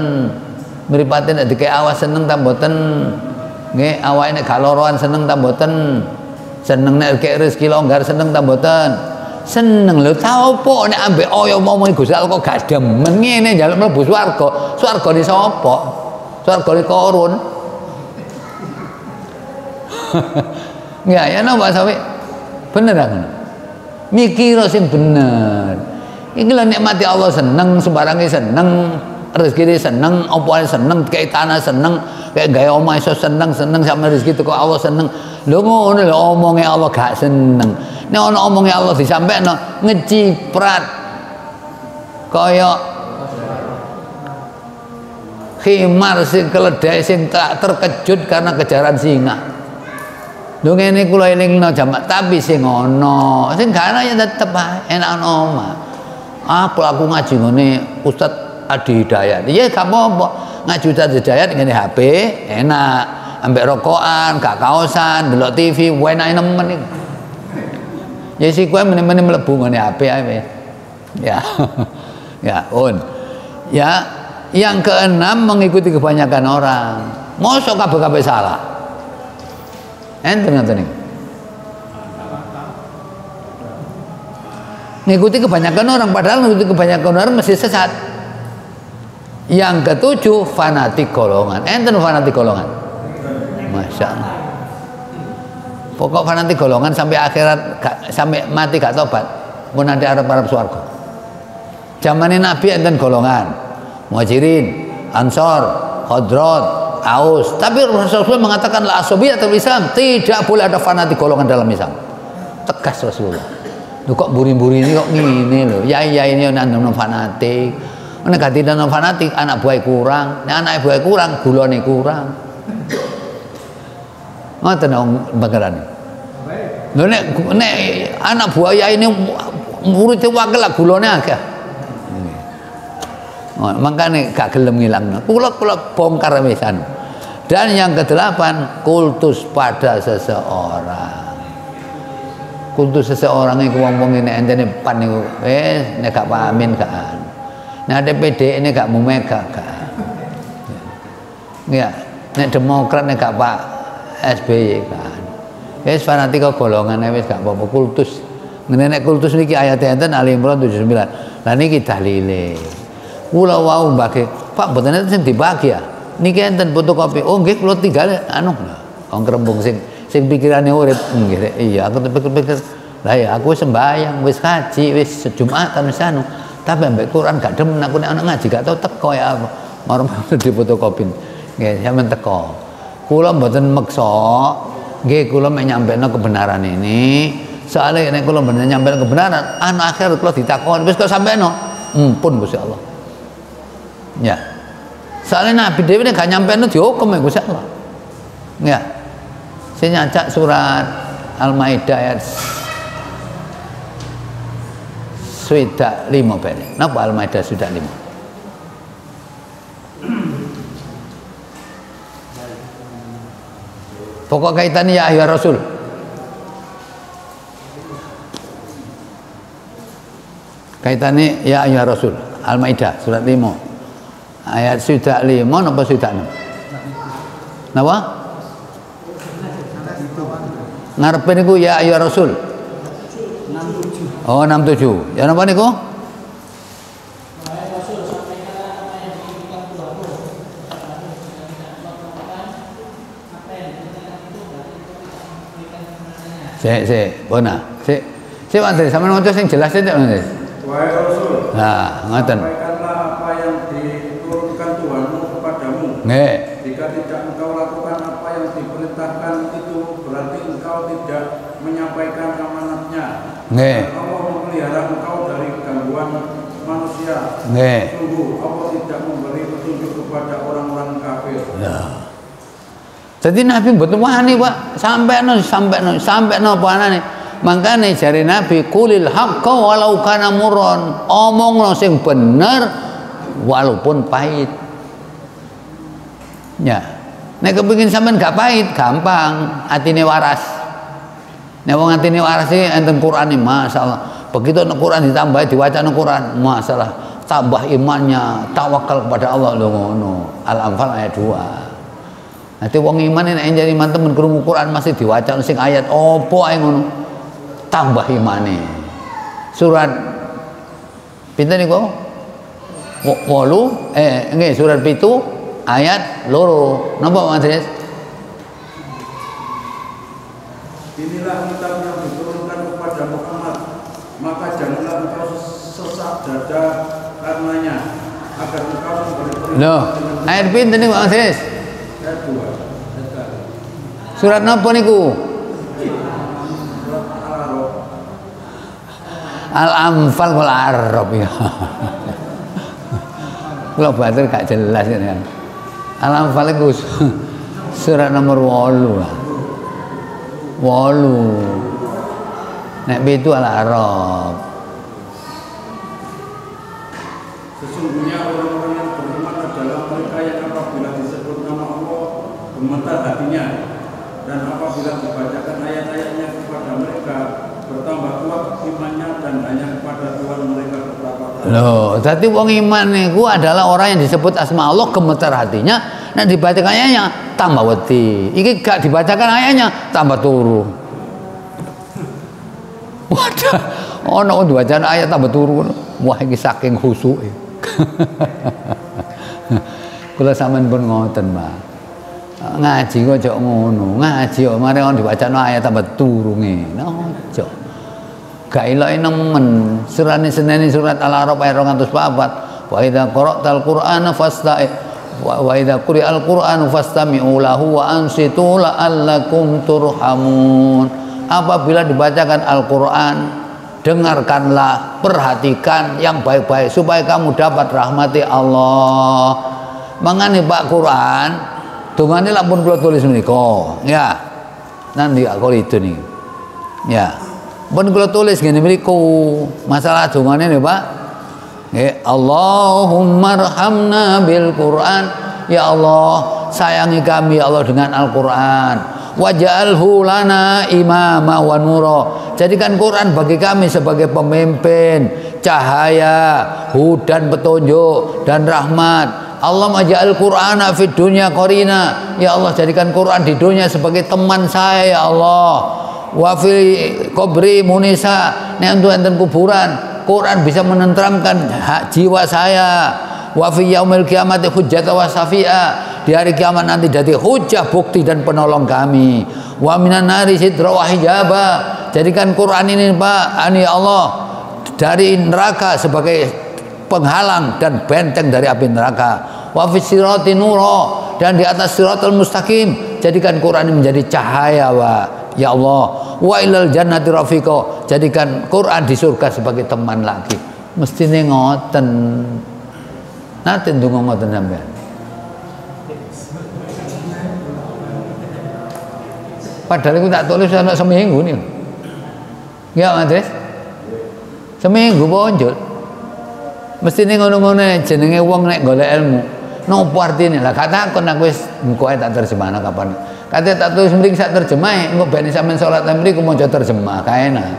Mripate nek dikai awas seneng ta mboten. Nggih, awake nek gak loroan seneng ta mboten. Seneng nek dikai rezeki longgar seneng ta mboten. Seneng lho, ta opo nek ambek oyo omongi Gusti Allah kok gak demen ngene njaluk mlebu swarga. Swarga di sapa? Swarga di Korun. Ya napa sawi? Bener kan? Mikir sing bener. Iki lho nikmati Allah seneng, sembarange seneng, rezeki seneng, opone seneng, kayak tanah seneng, kayak gawe omah iso seneng sama rezeki teko Allah seneng. Lho ngono lho omonge Allah gak seneng. Nek ana omonge Allah disampaikan ngeciprat kaya khimar sing keledai sing tak terkejut karena kejaran singa. Lho ngene kula elingno jamak tapi sing ana, sing gak ana ya tetep enak ana omah. Aku ngaji ngene Ustaz Adi Hidayat. Ya gak apa-apa. Ngaji Ustaz Hidayat ngene HP enak, ambek rokokan, gak kaosan, delok TV, enak nemen iki. Ya si kowe meneh-meneh mlebu ngene HP ae. Ya. Ya, Ya, yang keenam mengikuti kebanyakan orang. Mosok kabeh-kabeh salah. Enten ngoten iki. Mengikuti kebanyakan orang, padahal mengikuti kebanyakan orang mesti sesat. Yang ketujuh, fanatik golongan. Enten fanatik golongan. Masya Allah. Pokok fanatik golongan sampai akhirat, sampai mati gak tobat, mau nanti Arab swarga. Zamanin Nabi enten golongan, Muhajirin, Ansor, Khadrat, Aus. Tapi Rasulullah mengatakan la asabiyatul Islam, tidak boleh ada fanatik golongan dalam Islam. Tegas Rasulullah. Lu kok buri-buri ini kok ngene lho. Ya ini nang fanatik. Nek gak tidak fanatik, anak buah kurang. Nek anak buah kurang, gulane kurang. Ngoten wong bageran. Lho nek anak buah ya ini murid wakil lah gulane akeh. Makanya gak gelem ngilangno. Kula bongkar wisan. Dan yang kedelapan, kultus pada seseorang. Kultus seseorang iku wong-wong ini entene pan niku nek gak pamin kan. Nek DPD ini gak mumega kan. Ya, nek Demokrat nek gak Pak SBY kan. Wis fanatik golongan wis gak apa-apa kultus. Ngene nek kultus niki ayat enten Ali Imran 79. Lah niki dalile. Kula wau mbake, Pak mboten enten dibagi ya. Niki enten fotokopi. Oh nggih kula tinggal anu. Wong krembung sing pikirane urip nggih. Iya aku pikir-pikir. Lah ya aku wis sembahyang, wis haji, wis Jumatan wis anu. Tapi ambek Quran gak demen aku nek ana ngaji gak tau teko ya apa. Marem di fotokopi. Nggih, sampean teko. Kula mboten meksa. Nggih kula mek nyampekno kebenaran ini. Soalnya nek kula mboten nyampekno kebenaran, ana akhir kula ditakoni, wis kok sampeno. Pun Gusti Allah. Ya. Soalnya Nabi Dewi gak nyampein dihukum ya Gusti Allah. Ya. Saya nyacak surat Al-Maidah ayat sudah 5 beli. Napa Al-Maidah sudah 5? Pokok kaitannya ya ayyuhar Rasul. Kaitannya ya ayyuhar Rasul. Al-Maidah surat 5. Ayat sudah 5 napa sudah 6? Napa? Ngarepe niku ya ayyuhar Rasul. 67. Oh 67. Ya napa niku? Bona. Sik wonten sampeyan maca sing jelas sithik Mas. Wahai Rasul. Nah, ngoten. Sampaikanlah apa yang diturunkan Tuhanmu kepadamu. Nggih. Jika tidak engkau lakukan apa yang diperintahkan itu, berarti engkau tidak menyampaikan amanatnya. Nggih. Allah memelihara engkau dari gangguan manusia. Nggih. Sungguh Allah tidak memberi petunjuk petunjuk kepada orang-orang kafir. Ya. Jadi Nabi mboten wani, Pak. Sampai no panane. Makane jare Nabi qulil haqqa walau kana murron. Omongno sing bener walaupun pahit. Ya. Nek kepengin sampean gak pahit, gampang, atine waras. Nek wong atine waras iki enten Qur'ane, masyaallah. Begitu nek Qur'an ditambah diwacana Qur'an, masalah tambah imannya, tawakal kepada Allah lho ngono. Al-Anfal ayat 2. Nanti wong iman nek jadi temen krungu Quran masih diwaca sing ayat opo ae ngono. Tambah imane. Surat pinten niku? 8 nggih surat 7 ayat 2. Napa Mas? Inilah kitab yang diturunkan kepada Muhammad, maka janganlah engkau sesak dada karenanya, agar engkau memberi Loh, ayat pinten niku Mas? Surat napa niku? Al-Anfal wal Arab ya. Kalau batur gak jelas ya. Al-Anfal iku surat nomor 8. 8. Nek itu Al-Arab. Sesungguhnya orang-orang yang beriman adalah mereka yang apabila disebut nama Allah gemetar hatinya, dan apabila dibacakan ayat-ayatnya kepada mereka bertambah kuat imannya, dan hanya kepada Tuhan mereka bertakwa. Loh, jadi wong iman niku adalah orang yang disebut asma Allah gemetar hatinya, nek dibacakan ayatnya tambah wedi. Iki gak dibacakan ayatnya tambah turu. Wadah, ono diwacana ayat tambah turu. Wah iki saking khusyuke. Kula sampean pun ngoten, Pak. Ngaji kok aja ngono. Ngaji kok mari on diwacana ayat tambah turu ngene. Aja. Gak iloke nemen. Surat Senin surat Al-Araf ayat 204. Wa idza qara'tal Qur'ana fasta'i wa idza quri'al Qur'anu fastami'u lahu wa ansitu la'allakum turhamun. Apabila dibacakan Al-Qur'an, dengarkanlah, perhatikan yang baik-baik supaya kamu dapat rahmati Allah. Mangane Pak Quran, dongane lak pun kula tulis menika. Ya. Nanti aku itu nih. Ya. Pun kula tulis ngene mriku. Masalah dongane nih, Pak. Nggih, Allahumma arhamna bil Quran. Ya Allah, sayangi kami ya Allah dengan Al-Qur'an. Waj'alhu lana imama wa nura. Jadikan Quran bagi kami sebagai pemimpin, cahaya, hudan petunjuk dan rahmat. Allah maj'al Qur'ana fid dunya qarina. Ya Allah, jadikan Quran di dunia sebagai teman saya ya Allah. Wa fi qabri munisa. Nek untuk enten kuburan, Quran bisa menenteramkan jiwa saya. Wa fi yaumil qiyamati hujjatan wa syafi'a. Di hari kiamat nanti jadi hujah, bukti dan penolong kami. Wa minan nari sidra wa hijaba. Jadikan Quran ini Pak, ani Allah, dari neraka sebagai penghalang dan benteng dari api neraka. Wa fi sirati nura, dan di atas siratal mustaqim. Jadikan Quran ini menjadi cahaya, Pak. Ya Allah. Wa ilal jannati rafiqa. Jadikan Quran di surga sebagai teman lagi. Mestine ngoten. Nate ndonga ngoten sampean. Padahal aku tak tulis anak seminggu nih. Ya, Mas. Seminggu ponjol. Mestine ngono-ngono jenenge wong nek golek ilmu. Nopo artine? Lah kata kon aku wis engko ae tak terjemahna kapan. Kate tak tulis mriki sak terjemah, engko ben sampean salat mriki maca terjemah kae enak.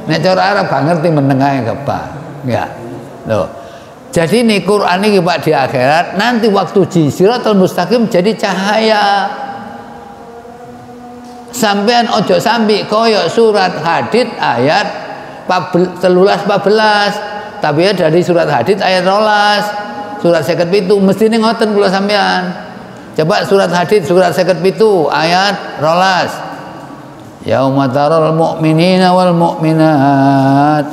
Nek cara Arab gak ngerti meneng ae kepak. Ya. Loh. Jadi ini Quran ini Pak di akhirat nanti waktu di Siratal Mustaqim jadi cahaya. Sampean ojo sampai koyok surat Hadid ayat 13-14, tapi ya dari surat Hadid ayat 12, surat 57 mestine ngoten kula sampean. Coba surat Hadid surat 57 ayat 12. Yauma taral mu'minina wal mu'minat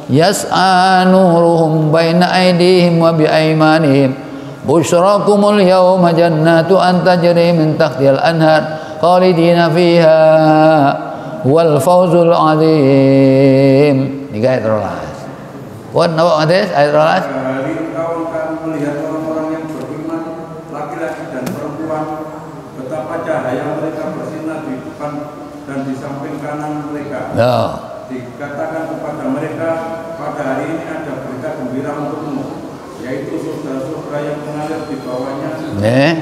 yas'a nuruhum baina aydihim wa bi aymanihim busyrakumul yawma jannatu an tajri min tahtihal anhar khalidina fiha wal fawzul azim. Ini ayat 12. What napa hadis ayat 12? Hari engkau akan melihat orang-orang yang beriman maka cahaya mereka bersinar di depan dan di samping kanan mereka. Ya. Dikatakan kepada mereka, pada hari ini ada berita gembira untukmu, yaitu surga-surga yang mengalir di bawahnya sungai.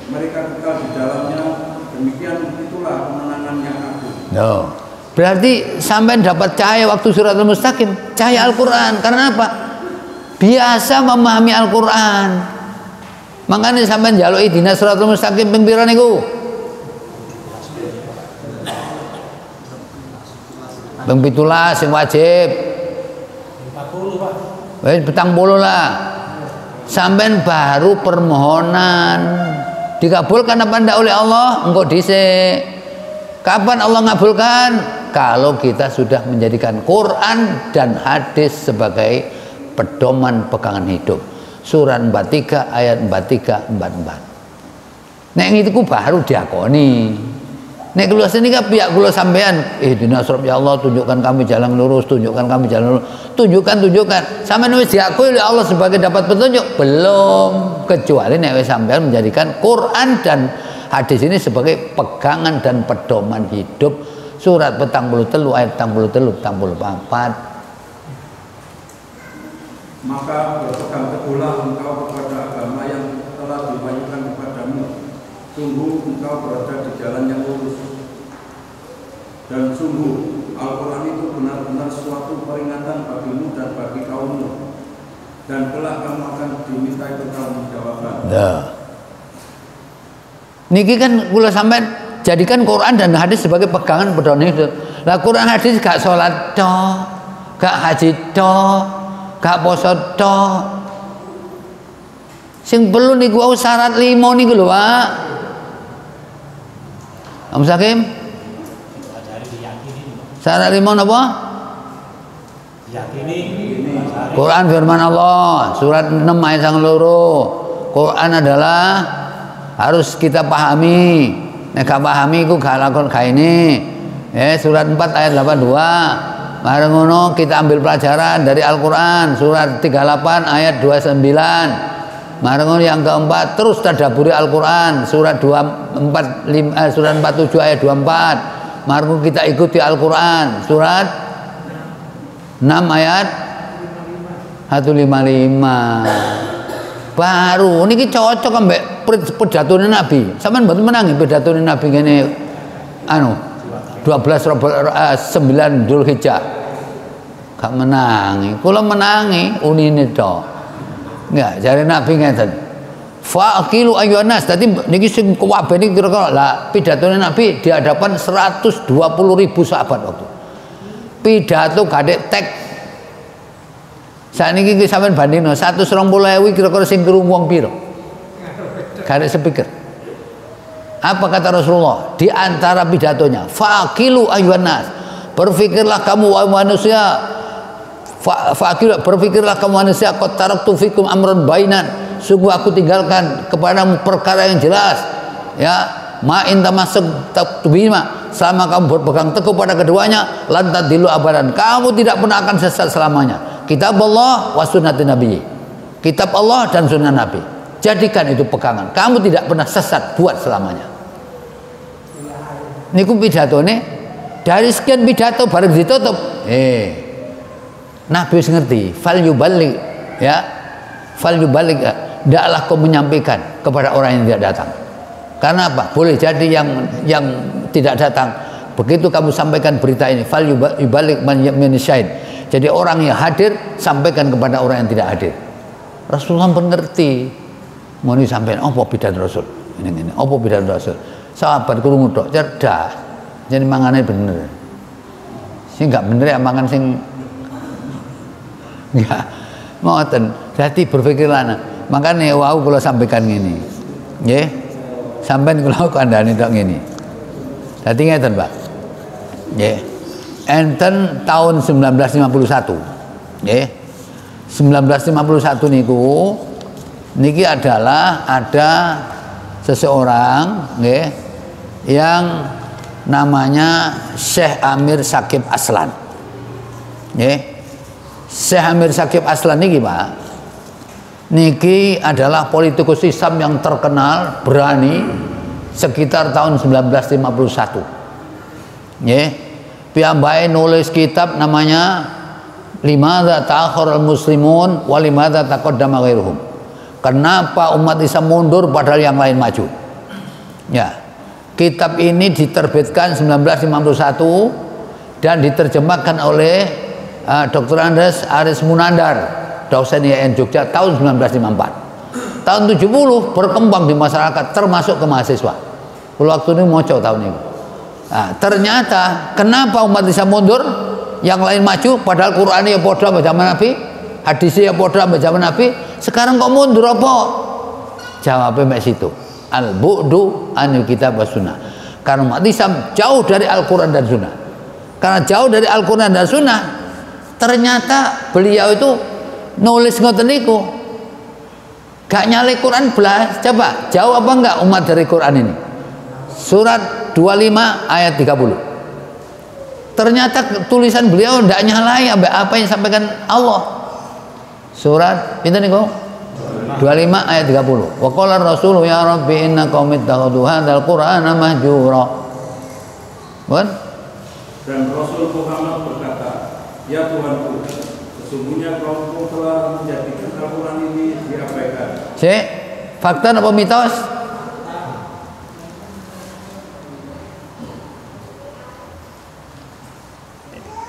Mereka kekal di dalamnya. Demikian itulah kemenangan yang agung. Ya. Berarti sampai dapat cahaya waktu Siratal Mustaqim, cahaya Al-Quran. Karena apa? Biasa memahami Al-Quran. Makanya sampai njaluk ihdinas Siratal Mustaqim ping pira niku? Ping 17 sing wajib. 40, Pak. Wis 40 lah. Sampean baru permohonan dikabulkan apa ndak oleh Allah? Engko dhisik. Kapan Allah ngabulkan? Kalau kita sudah menjadikan Quran dan hadis sebagai pedoman pegangan hidup. Surat 43 ayat 43 44. Nek ngitiku baru diakoni. Nek kula senika pihak kula sampean, ihdinas siratal ya Allah, tunjukkan kami jalan lurus, tunjukkan kami jalan lurus. Tunjukkan. Sampean wis diakui oleh Allah sebagai dapat petunjuk? Belum. Kecuali nek wis sampean menjadikan Quran dan hadis ini sebagai pegangan dan pedoman hidup. Surat 43 ayat 43 44. Maka berpegang teguhlah engkau kepada agama yang telah diwahyukan kepadamu. Sungguh engkau berada di jalan yang lurus. Dan sungguh Al-Quran itu benar-benar suatu peringatan bagimu dan bagi kaummu. Dan kelak kamu akan dimintai pertanggungjawaban. Nah. Niki kan kula sampean jadikan Quran dan hadis sebagai pegangan pedoman hidup. Lah Quran hadis gak salat tok, gak haji tok, gak poso tok. Sing perlu niku au syarat 5 niku lho, Pak. Om Sakim? Syarat 5 napa? Yakini. Quran firman Allah, surat 6 ayat 2. Quran adalah harus kita pahami. Nek gak pahami iku gak lakon gak ini. Surat 4 ayat 82. Bareng ngono kita ambil pelajaran dari Al-Qur'an surat 38 ayat 29. Bareng ngono yang keempat terus tadaburi Al-Qur'an surat 245 surat 47 ayat 24. Bareng kita ikuti Al-Qur'an surat 6 ayat 155. Baru niki cocok ambek pidatone Nabi. Sampeyan mboten menangi pidatone Nabi ngene 9 Dzulhijjah. Gak menangi. Kula menangi unine tok. Enggak, jare Nabi ngeten. Faqilu ayyuhan nas. Dadi niki sing kabeh niki kira-kira lah pidatone Nabi di hadapan 120.000 sahabat waktu. Pidato gadek tek. Sakniki iki sampean bandingno 120.000 kira-kira sing krungu wong pira? Gadek speaker. Apa kata Rasulullah di antara pidatonya? Faqilu ayyuhan nas. Berfikirlah kamu wahai manusia. Berfikirlah kamu manusia, qad taraktu fikum amran bainan. Sungguh aku tinggalkan kepadamu perkara yang jelas. Ya, ma in tamassuk bima, selama kamu berpegang teguh pada keduanya, lan tadillu abadan. Kamu tidak pernah akan sesat selamanya. Kitab Allah wa sunnati Nabi. Kitab Allah dan sunnah Nabi. Jadikan itu pegangan. Kamu tidak pernah sesat buat selamanya. Niku pidatone dari sekian pidato bareng ditutup. Nabi wis ngerti, fal yuballigh ya. Fal yuballigh, hendaklah kau menyampaikan kepada orang yang tidak datang. Karena apa? Boleh jadi yang tidak datang. Begitu kamu sampaikan berita ini, fal yuballigh man syahid. Jadi orang yang hadir sampaikan kepada orang yang tidak hadir. Rasulullah mengerti. Mau disampaikan apa pidato Rasul? Ini apa pidato Rasul? Sahabat krungu tok cerdas. Jadi mangane bener. Sing enggak bener ya mangan sing enggak ngoten. Dadi berpikirlah. Makane wau kula sampaikan ngene. Nggih. Sampeyan kula kandhani tok ngene. Dadi ngeten, Pak. Nggih. Enten tahun 1951. Nggih. 1951 niku niki adalah ada seseorang nggih yang namanya Syekh Amir Syakib Aslan. Nggih. Syekh Amir Syakib Aslan niki, Pak. Niki adalah politikus Islam yang terkenal, berani, sekitar tahun 1951. Nggih. Piyambake nulis kitab namanya Limadza ta'akhkharal muslimun wa limadza taqaddama ghairuhum. Kenapa umat Islam mundur padahal yang lain maju? Ya. Kitab ini diterbitkan 1951 dan diterjemahkan oleh Dr. Andes Aris Munandar, dosen IAIN Jogja tahun 1954. Tahun 70 berkembang di masyarakat termasuk ke mahasiswa. Waktu ini moco tahun ini. Nah, ternyata kenapa umat Islam mundur, yang lain maju padahal Quran ya padha mbek zaman Nabi, hadis ya padha mbek zaman Nabi, sekarang kok mundur apa? Jawabnya mbek situ. Al-bu'du anil kitab was sunnah. Karena umat Islam jauh dari Al-Quran dan Sunnah. Karena jauh dari Al-Quran dan Sunnah, ternyata beliau itu nulis ngoten niku. Gak nyale Quran belas. Coba jauh apa enggak umat dari Quran ini? Surat 25 ayat 30. Ternyata tulisan beliau ndak nyalai apa yang disampaikan Allah. Surat pinten niku? 25 ayat 30. Wa qala ar-rasulu ya rabbi inna qaumi ittakhadhu hadzal qur'ana mahjura. Bukan? Dan Rasul Muhammad berkata, ya Tuhanku, sesungguhnya kaumku telah menjadikan Al-Quran ini diabaikan. Cek, fakta apa mitos?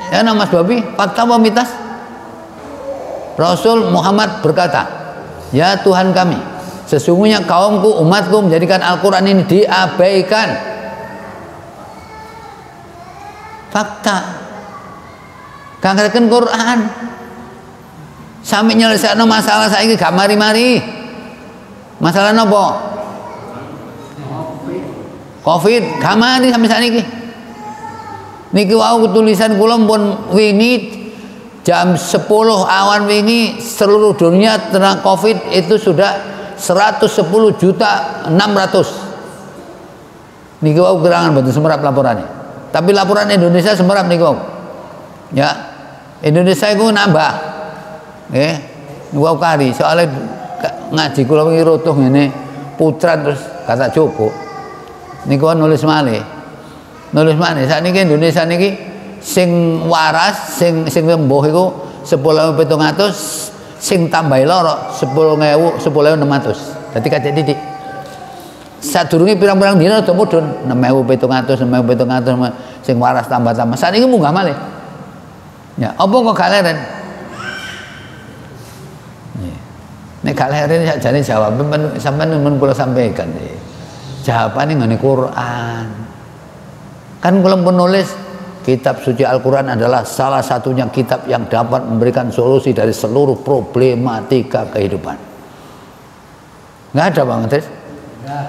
Ya Mas Babi, fakta apa mitos? Rasul Muhammad berkata, ya Tuhan kami, sesungguhnya kaumku, umatku menjadikan Al-Quran ini diabaikan. Fakta. Kangerken Quran. Sampai nyelesaikan masalah saiki gak mari-mari. Masalah nopo? Covid, gak mari sampai saniki. Niki wau tulisan kula pun wingi jam 10 awan wingi seluruh dunia tentang Covid itu sudah 110.600.000. Niki wau gerangan mboten semerap laporannya. Tapi laporan Indonesia semerap niku. Ya. Indonesia iku nambah. Nggih. Wau kari soalnya ngaji kula wingi rutuh ngene putran terus kata cukup. Niku nulis malih. Nulis malih sakniki Indonesia niki sing waras sing rembuh iku 10.700, sing tambahi loro 10.600. Dadi kacek titik. Sadurunge pirang-pirang dina do mudhun 6.700 sing waras tambah-tambah. Sakniki munggah malih. Ya, apa kok gak leren? Nek gak leren sakjane jawab sampean men kula sampaikan. Jawabane ngene Quran. Kan kula penulis kitab suci Al-Quran adalah salah satunya kitab yang dapat memberikan solusi dari seluruh problematika kehidupan. Nggak ada Bang Tris? Enggak.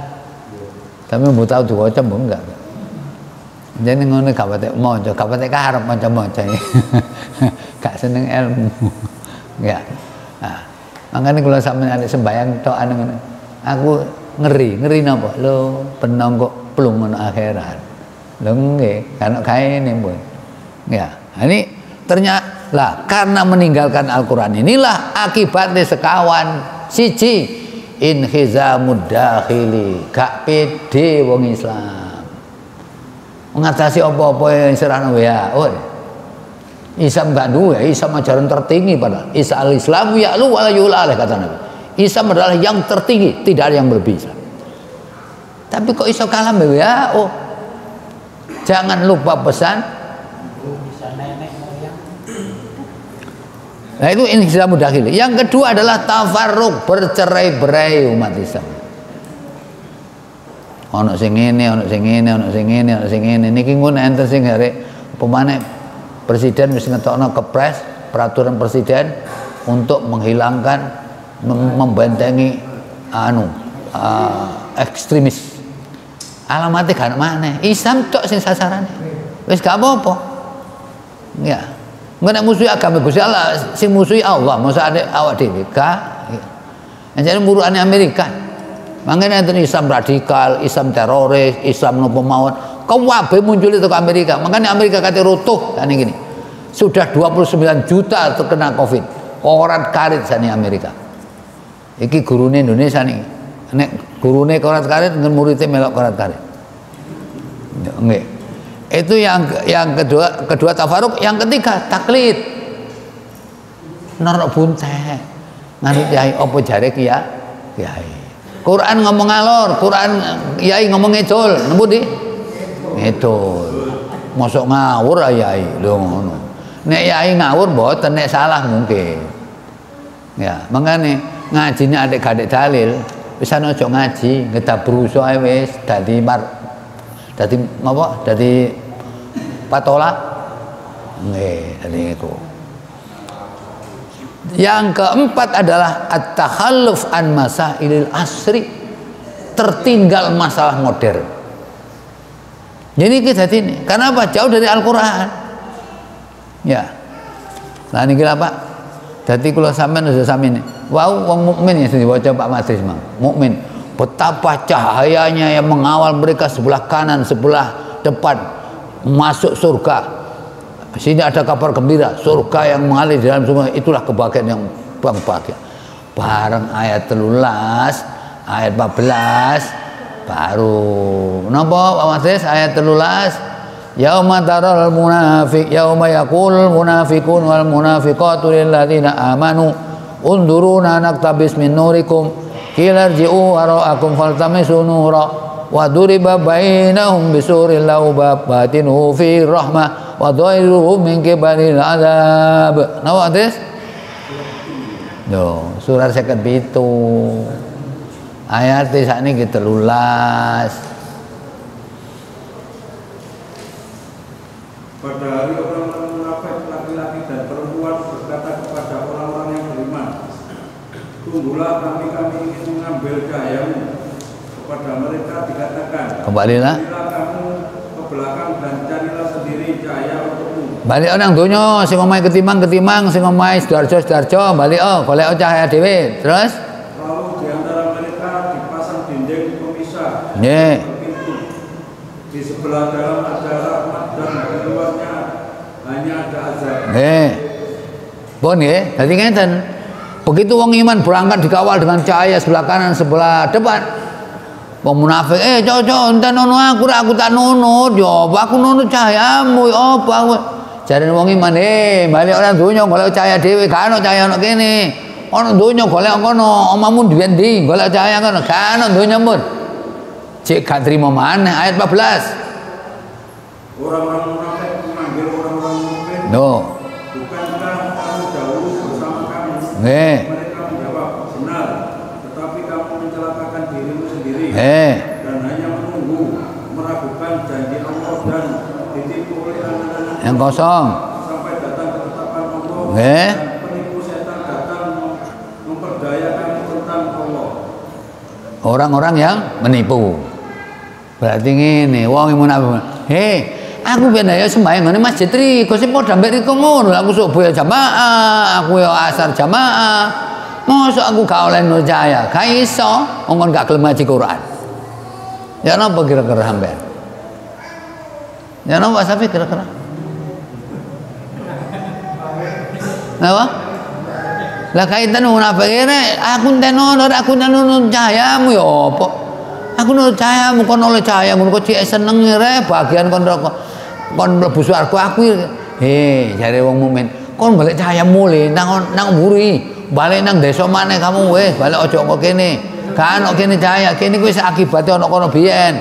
Tapi mau tahu diwaca mbok enggak. Jadi ngono gak patek maca, gak patek karep maca-maca. Gak seneng ilmu. Ya. Nah, makanya kalau sampeyan ada sembayang tok ngono. Aku ngeri napa? Lho, penong kok plung ngono akhirat. Lho nggih, kan kaene pun. Ya, ini ternyata lah karena meninggalkan Al-Qur'an inilah akibatnya sekawan siji inhizamud dakhili, gak pede wong Islam. Mengatasi apa-apa yang serana WHO. Islam gak duwe, Islam ajaran tertinggi padahal. Islam ya'lu wa la yu'la kata Nabi. Islam adalah yang tertinggi, tidak ada yang berlebih. Tapi kok iso kalah WHO? Jangan lupa pesan. Nah itu inhizamud dakhili. Yang kedua adalah tafarruq, bercerai-berai umat Islam. Ono sing ngene, ono sing ngene, ono sing ngene, ono sing ngene. Niki ngono enten sing arek pemane presiden wis ngetokno kepres peraturan presiden untuk menghilangkan membentengi ekstremis. Alamatnya gak mana? Islam tok sing sasarane. Wis gak apa-apa. Ya. Nek musuhi agama Gusti Allah, sing musuhi Allah, masa ada awak dhewe gak. Jadi murukane Amerika. Mangkene enten Islam radikal, Islam teroris, Islam nopo mawon. Kabeh muncul itu ke Amerika. Makanya Amerika kate rutuh kan gini. Sudah 29 juta terkena Covid. Koran karit sani Amerika. Iki gurune Indonesia nih. Nek Gurune korat-karit dengan muridnya melok korat-karit. Nggih. Itu yang kedua tafaruk, yang ketiga taklid. Norok buntek. Nganut yai apa jare kiai. Quran ngomong alor, Quran yai ngomong ngedol, nemu di ngedol. Mosok ngawur yai lho ngono. Nek yai ngawur mboten, nek salah mungkin. Ya, makane ngajine adik gadek dalil, wis ana aja ngaji, ngedabruso ae wis dadi patola. Nggih, dadi iku. Yang keempat adalah at-takhalluf an masailil asri, tertinggal masalah modern. Jadi kita ini, karena apa? Jauh dari Al-Quran. Ya. Nah ini gila Pak. Jadi kalau sampean sudah sampean ini, wow, wong mukmin yang dibaca Pak Madris mang, mukmin. Betapa cahayanya yang mengawal mereka sebelah kanan, sebelah depan, masuk surga. Sini ada kabar gembira, surga yang mengalir di dalam semua, itulah kebahagiaan yang bahagia. Bareng ayat 13, ayat 14, baru napa Pak Madris ayat 13, yauma taral munafiq yauma yaqulul munafiqun wal munafiqatu lil ladzina amanu unduruna naktabis min nurikum qila irji'u wara'akum faltamisu nura wa duriba bainahum bisurin lahu batinuhu fi rahmah wa dhairuhu min qibalil adzab. Napa Madris? Yo, surat 57 ayat sakniki 13. Pada hari orang-orang munafik laki-laki dan perempuan berkata kepada orang-orang yang beriman, tunggulah kami ingin mengambil cahayamu. Kepada mereka dikatakan, kembalilah kamu ke belakang dan carilah sendiri cahaya untukmu. Balik orang dunya sing omahe ketimang, sing omahe Sidoarjo, balik golek cahaya dhewe. Terus lalu di antara mereka dipasang dinding pemisah. Nggih. Di sebelah dalam ada rahmat dan di luarnya hanya ada azab. Nggih. Pun nggih, dadi ngeten. Begitu wong iman berangkat dikawal dengan cahaya sebelah kanan, sebelah depan. Wong munafik, cocok enten nono aku tak nunut, yo aku nunut cahayamu, apa aku. Jarene wong iman, balik orang donya golek cahaya dhewe, gak ono cahaya ono kene. Ono donya golek kono, omamu duwe ndi, golek cahaya kono, gak ono donya mun. Cek gak trimo maneh ayat 14. Orang-orang munafik memanggil orang-orang mukmin. No. Bukankah kamu dahulu bersama kami? Nggih. Mereka menjawab, benar. Tetapi kamu mencelakakan dirimu sendiri. Dan hanya menunggu, meragukan janji Allah dan ditipu oleh anak-anak yang kosong. sampai datang ketetapan Allah. Nggih. Dan penipu setan datang memperdaya kamu tentang Allah. Orang-orang yang menipu. Berarti ngene, wong munafik. Aku ben ya sembahyang ngene masjid riko sing padha mbek riko ngono. Aku subuh ya jamaah, aku ya asar jamaah. Mosok aku gak oleh nur cahaya, gak iso. Wong gak gelem ngaji Quran. Ya napa kira-kira sampean? Ya napa Safi kira-kira? Napa? Lah kaitan munafik ini, aku tenonor, aku tenonor cahayamu ya apa? Aku nurut cahayamu, kon oleh cahayamu, kok cek seneng re, bagian kon mlebu swarga aku. Jare wong mukmin, kon balik cahayamu le nang mburi, balik nang desa maneh kamu wis, balik aja kok kene. Gak ono kene cahaya, kene kuwi akibate ono kono biyen.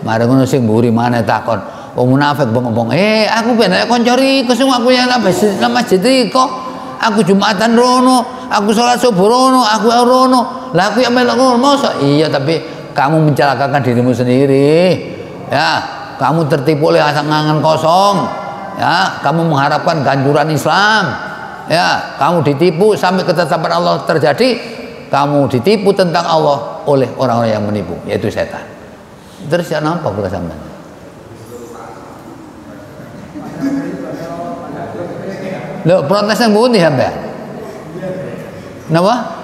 Mare ngono sing mburi maneh takon, wong munafik bengong-bengong, aku ben kanca riko sing aku yang nang masjid riko. Aku Jumatan rono, aku sholat subuh rono, aku rono. Lah aku yang melok ngono, mosok iya tapi kamu mencelakakan dirimu sendiri. Ya, kamu tertipu oleh angan kosong. Ya, kamu mengharapkan ganjuran Islam. Ya, kamu ditipu sampai ketetapan Allah terjadi. Kamu ditipu tentang Allah oleh orang-orang yang menipu, yaitu setan. Terus ya nampak pula sampean. Lho, protesan ngendi sampean? Napa?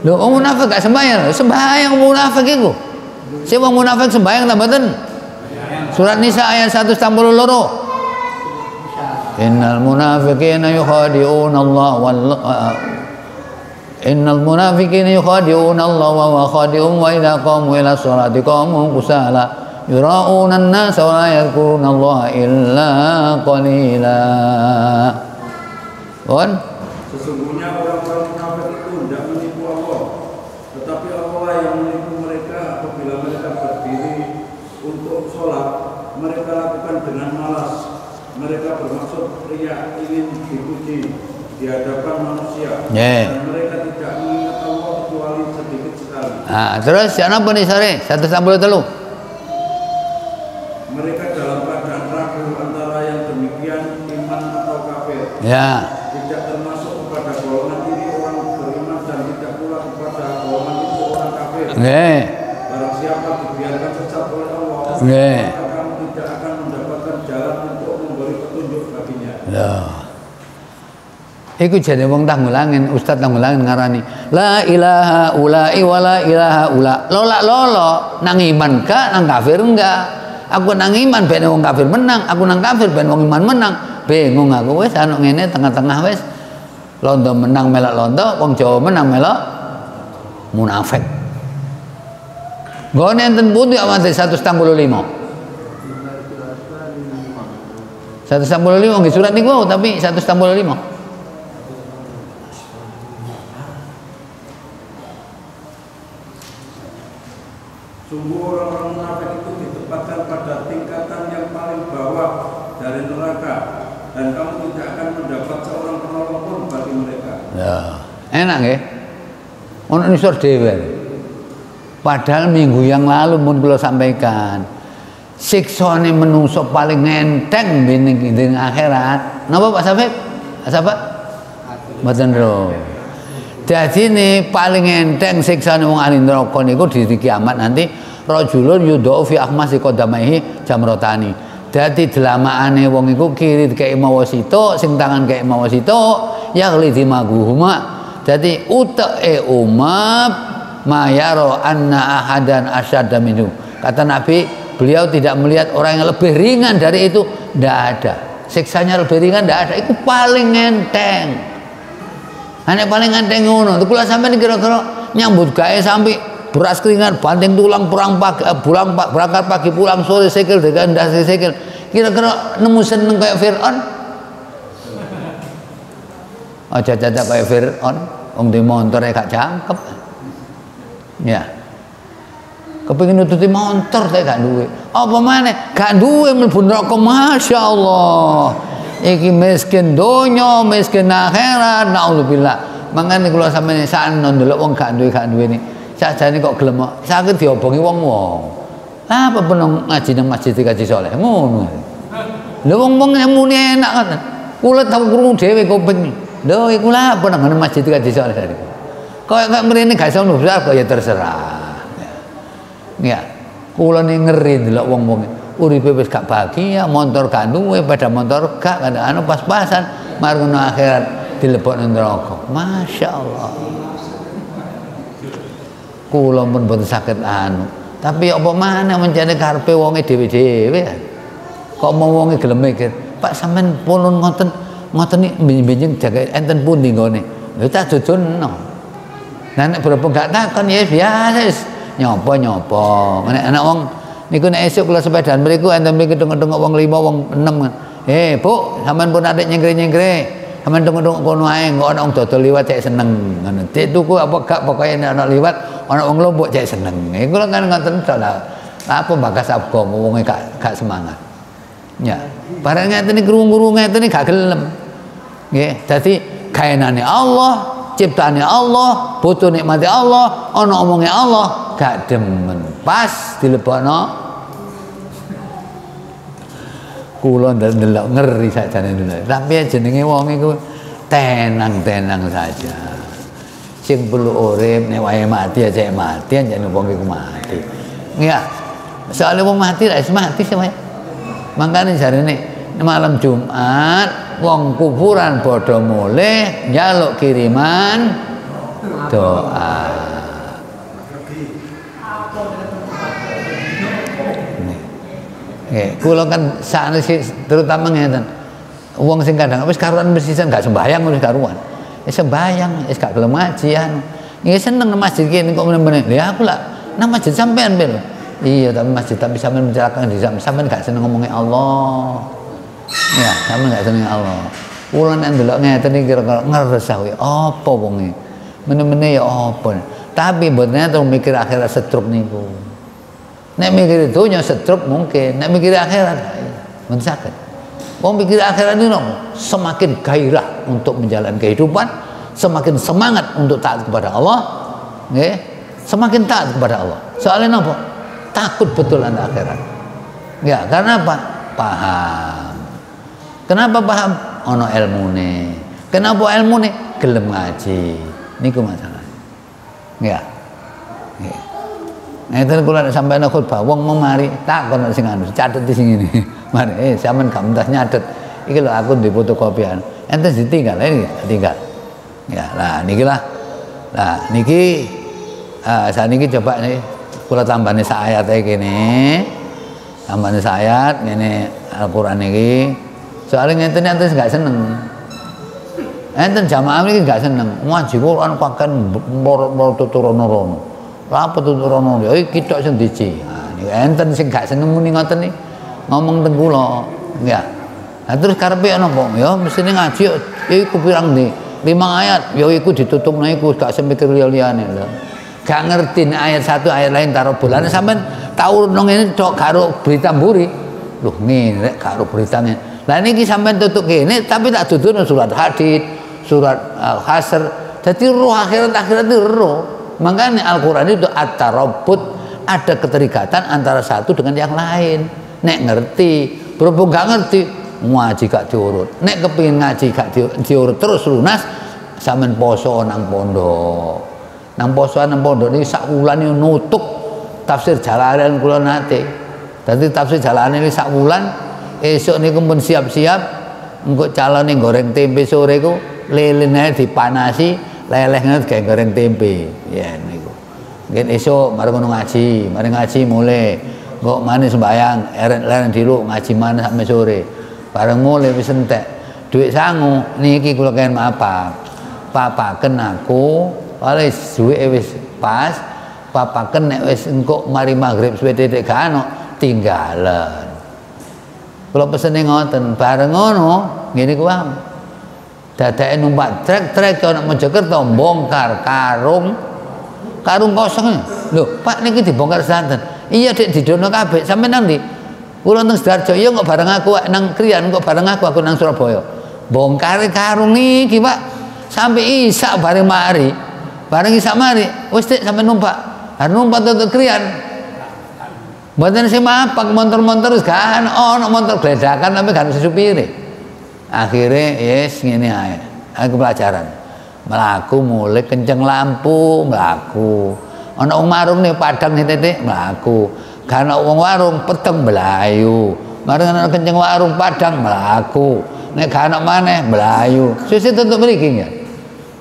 Lho, wong munafik gak sembahyang, sembahyang munafik iku. Sing wong munafik sembahyang ta mboten? Surat Nisa ayat 192. Innal munafiqina yukhadi'una Allah Innal munafiqina yukhadi'una Allah wa huwa khadi'uhum wa idza qamu ila sholati qamu kusala yura'una an-nasa wa la yadhkuruna Allah illa qalila. Sesungguhnya orang-orang munafik itu tidak menipu Allah, tetapi Allah yang menipu mereka apabila mereka berdiri untuk sholat. Mereka lakukan dengan malas. Mereka bermaksud riya, ingin dipuji di hadapan manusia. Dan mereka tidak mengingat Allah kecuali sedikit sekali. Terus siapa nih sore? 163. Mereka dalam keadaan ragu antara yang demikian iman atau kafir. Ya. Tidak termasuk kepada golongan ini orang beriman dan tidak pula kepada golongan itu orang kafir. Barang siapa dibiarkan sesat oleh Allah, maka kamu tidak akan mendapatkan jalan untuk memberi petunjuk baginya. Iku jadi wong tanggulangin, Ustaz tanggulangin ngarani la ilaha ula'i wa la ilaha ula. Lolo nang iman ka nang kafir enggak. Aku nang iman ben wong kafir menang, aku nang kafir ben wong iman menang. Bingung aku wis anu ngene tengah-tengah wis. Londo menang melok londo, wong Jawa menang melok munafik. Gone enten pundi awake 165. 165 nggih surat niku tapi 165. Sungguh orang-orang munafik itu ditempatkan pada tingkatan yang paling bawah dari neraka, dan kamu tidak akan mendapat seorang penolong pun bagi mereka. Ya, enak nggih. Ono nisor dhewe. Padahal minggu yang lalu pun kula sampaikan, siksane menungso paling enteng dinding akhirat. Napa Pak Safib? Apa? Mboten ro. Jadi ini paling enteng siksane wong ahli neraka niku di kiamat nanti rajulun yudau fi akhmasi qadamaihi jamrotani. Dadi delamaane wong iku kiri kaya mawa sito, sing tangan kaya mawa sito, yaghli dimaguhuma. Dadi utake umat mayaro anna ahadan asyadda minhu. Kata Nabi, beliau tidak melihat orang yang lebih ringan dari itu, tidak ada. Siksanya lebih ringan tidak ada, itu paling enteng. Ane paling enteng ngono. Kula sampeyan kira-kira nyambut gawe sampai beras keringat, banting tulang pulang pagi, berangkat pagi pulang sore sikil dengan dasi sikil. Kira-kira nemu seneng kayak Fir'aun? Aja caca kayak Fir'aun, wong di motor gak cangkep. Ya. Kepengin nututi motor teh gak duwe. Apa maneh? Gak duwe mlebu neraka, masyaallah. Iki miskin donya, miskin akhirat, naudzubillah. Mangane kula sampeyan sakno ndelok wong gak duwe ni. Sakjane kok gelem sakit diobongi wong-wong. Apa penong ngaji nang masjid Kaji Saleh ngono. Lha wong-wong muni enak kan. Kula tau krungu dhewe kuping. Lho iku lha apa nang masjid Kaji Saleh tadi. Kok mrene gak iso mlebu kok ya terserah. Ya. Kula ni ngeri ndelok wong-wong. Uripe wis gak bahagia, motor gak duwe, pada motor gak ada anu pas-pasan, mari ngono akhirat dilebokno neraka. Masyaallah. Kula pun boten saged anu. Tapi apa maneh mencane karepe wonge dhewe-dhewe. Kok mau wonge gelem mikir, Pak sampean pulun ngoten benjing jaga enten pundi nggone. Lha tak jojono. Lah nek berhubung gak takon ya biasa nyopo-nyopo. Nek wong niku nek esuk kula sepedaan mriku enten mriki tengok-tengok wong 5 wong 6. Bu, sampean pun adek nyengkre-nyengkre. Sampean tengok-tengok kono ae, kok ana wong dodol liwat cek seneng. Ngono. Cek tuku apa gak pokoke nek ana liwat ana wong lombok cek seneng. Iku kan ngoten tok lah. Apa bagas abgong wonge gak semangat. Ya. Barang ngeten iki krungu-krungu ngeten iki gak gelem. Nggih, dadi gaenane Allah, ciptane Allah, butuh nikmati Allah, ana omonge Allah, gak demen. Pas dilebokno kula ndelok ngeri sakjane dulu. Tapi jenenge wong iku tenang-tenang saja. Sing perlu urip nek wae mati ya cek mati, jan wong iku mati. Ya. Soale wong mati ra mati sampe. Mangkane jarene malam Jumat wong kuburan padha mulih njaluk kiriman doa. Kula kan sakniki terutama ngeten. Wong sing kadang wis karuan mesisan gak sembahyang wis karuan. sembayang, gak gelem ngaji anu. Iki seneng nang masjid kene kok meneh-meneh. Lah aku lah nang masjid sampean bel. Iya, tapi masjid tapi sampean mencerahkan diri sampean gak seneng ngomongin Allah. Ya, sampean gak seneng Allah. Kula nek ndelok ngeten iki kira-kira ngresah kuwi apa wonge. Meneh-meneh ya apa. Tapi mboten terus mikir akhirat setruk niku. Nek mikir donya setruk mungkin, nek mikir akhirat mboten saged. Wong mikir akhirat niku semakin gairah untuk menjalani kehidupan, semakin semangat untuk taat kepada Allah, nggih. Semakin taat kepada Allah. Soalnya apa? Takut betul anda akhirat. Ya, karena apa? Paham. Kenapa paham? Ono ilmune. Kenapa ilmune? Gelem ngaji. Niku masalah. Ya. Nggih. Ngeten kula nek sampeyan khutbah wong memari takon sing anu catet di sing ngene. Mari sampean gak mentah nyatet. Iki lho aku di fotokopian. Enten ditinggal ini tinggal. Ya, lah niki lah. Lah niki saat niki coba nih kula tambahne sak ayat iki kene. Tambahne sak ayat ngene Al-Qur'an iki. Soalnya ngeten enten gak seneng. Enten jamaah iki gak seneng. Ngaji Qur'an pakan moro tuturono-rono. Lah apa tuturono iki kitok sing diji. Nah, niku enten sing gak seneng muni ngoten iki. Ngomong teng kula. Ya. Nah terus karepe ana apa? Ya mestine ngaji iku pirang ndi? 5 ayat ya iku ditutupno iku gak semikir liyane lho. Gak ngerti ayat satu ayat lain taruh bulan sampean tau nang ngene tok karo berita mburi. Loh ngene karo beritane. Lah niki sampean tutup kene tapi tak dudukno surat Hadid, surat Al-Hasr. Dadi roh akhirat itu roh. Makanya Al-Qur'an itu at-tarabbut, ada keterikatan antara satu dengan yang lain. Nek ngerti, berhubung gak ngerti, ngaji gak diurut. Nek kepengin ngaji gak diurut terus lunas, sampean poso nang pondok. Nang poso nang pondok niki sak wulan nutuk tafsir Jalalain kula nate. Dadi tafsir Jalalain iki sak wulan, esuk niku pun siap-siap engko calone goreng tempe sore ku lelene dipanasi, leleh gawe goreng tempe. Ya niku. Nggih esuk mari ngono ngaji, mari ngaji mulai. Kok manis sembayang, eren dilu ngaji mana sampai sore. Bareng mulai wis entek. Duit sangu niki kula kene apa? Papaken aku, wis duwike wis pas. Papaken nek wis engko mari magrib suwe titik gak ono, tinggalen. Kula pesene ngoten, bareng ngono ngene ku wae. Dadake numpak trek-trek ana Mojokerto bongkar karung kosong. Lho, Pak niki dibongkar santen. Iya Dik didono kabeh. Sampeyan nang ndi? Kula nang Sidoarjo ya kok bareng aku nang Krian kok bareng aku nang Surabaya. Bongkare karung iki, Pak. Sampai isak bareng mari. Bareng isak mari, wis Dik sampe numpak. Har numpak tutuk Krian. Mboten sing mapak montor-montor wis gak ono montor gledakan tapi gak ono supire. Akhire yes ngene ae. Aku pelajaran. Mlaku mulai kenceng lampu, mlaku. Ana wong marung nih padang nih titik mlaku. Gak ana wong warung peteng mlayu. Mari ana kenceng warung padang mlaku. Nek gak ana maneh mlayu. Sisi tutup mriki ya.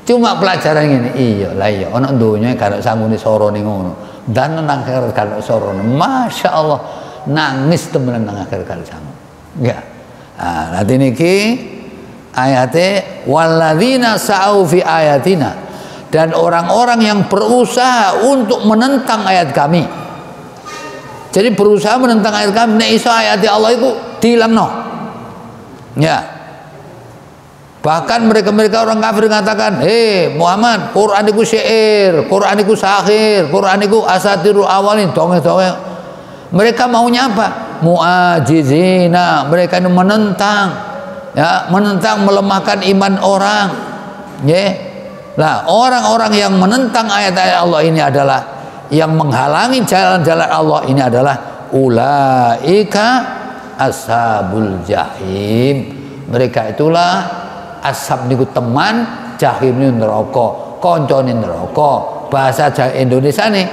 Cuma pelajaran ngene. Iya, lah iya ana donya gak ana sangune sorone ngono. Dan nang akhirat gak ana sorone. Masyaallah nangis temenan nang akhirat kali sangu. Ya. Ah, nanti niki ayate walladzina sa'u fi ayatina. Dan orang-orang yang berusaha untuk menentang ayat kami. Jadi berusaha menentang ayat kami. Nek iso ayat Allah itu dilangno. Ya. Bahkan mereka orang kafir mengatakan, Muhammad, Quran itu syair, Quran itu sahir, Quran itu asatirul awalin, dongeng-dongeng. Mereka maunya apa? Mu'ajizina. Mereka ini menentang, ya, menentang melemahkan iman orang. Ya. Nah, orang-orang yang menentang ayat-ayat Allah ini adalah yang menghalangi jalan-jalan Allah ini adalah ulaika ashabul jahim. Mereka itulah ashab niku teman, jahim niku neraka, kancane neraka. Bahasa Indonesia nih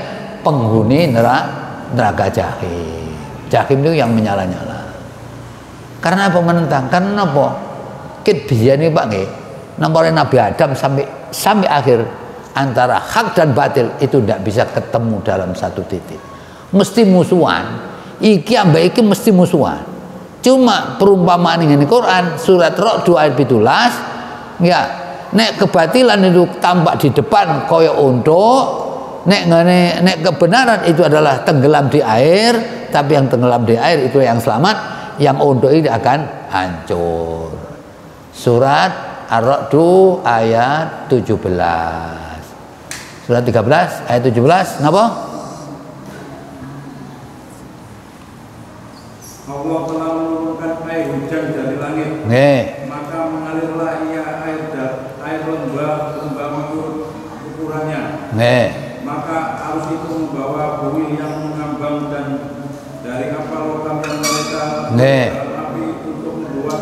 penghuni neraka jahim. Jahim itu yang menyala-nyala. Karena apa menentang? Karena apa? Kit biyen iki Pak nggih. Nomor Nabi Adam sampai akhir antara hak dan batil itu tidak bisa ketemu dalam satu titik, mesti musuhan. Iki ambek iki mesti musuhan. Cuma perumpamaan ini Quran surat Ra'd ayat 17 ya, nek kebatilan itu tampak di depan kaya untuk, nek kebenaran itu adalah tenggelam di air, tapi yang tenggelam di air itu yang selamat, yang untuk ini akan hancur. Surat Ar-Ra'd ayat 17. Surat 13 ayat 17 napa? Allah telah menurunkan air hujan dari langit. Nggih. Maka mengalirlah ia air lembah menurut ukurannya. Nggih. Maka arus itu membawa bumi yang mengambang dan dari kapal logam yang mereka Nggih. dalam api untuk membuat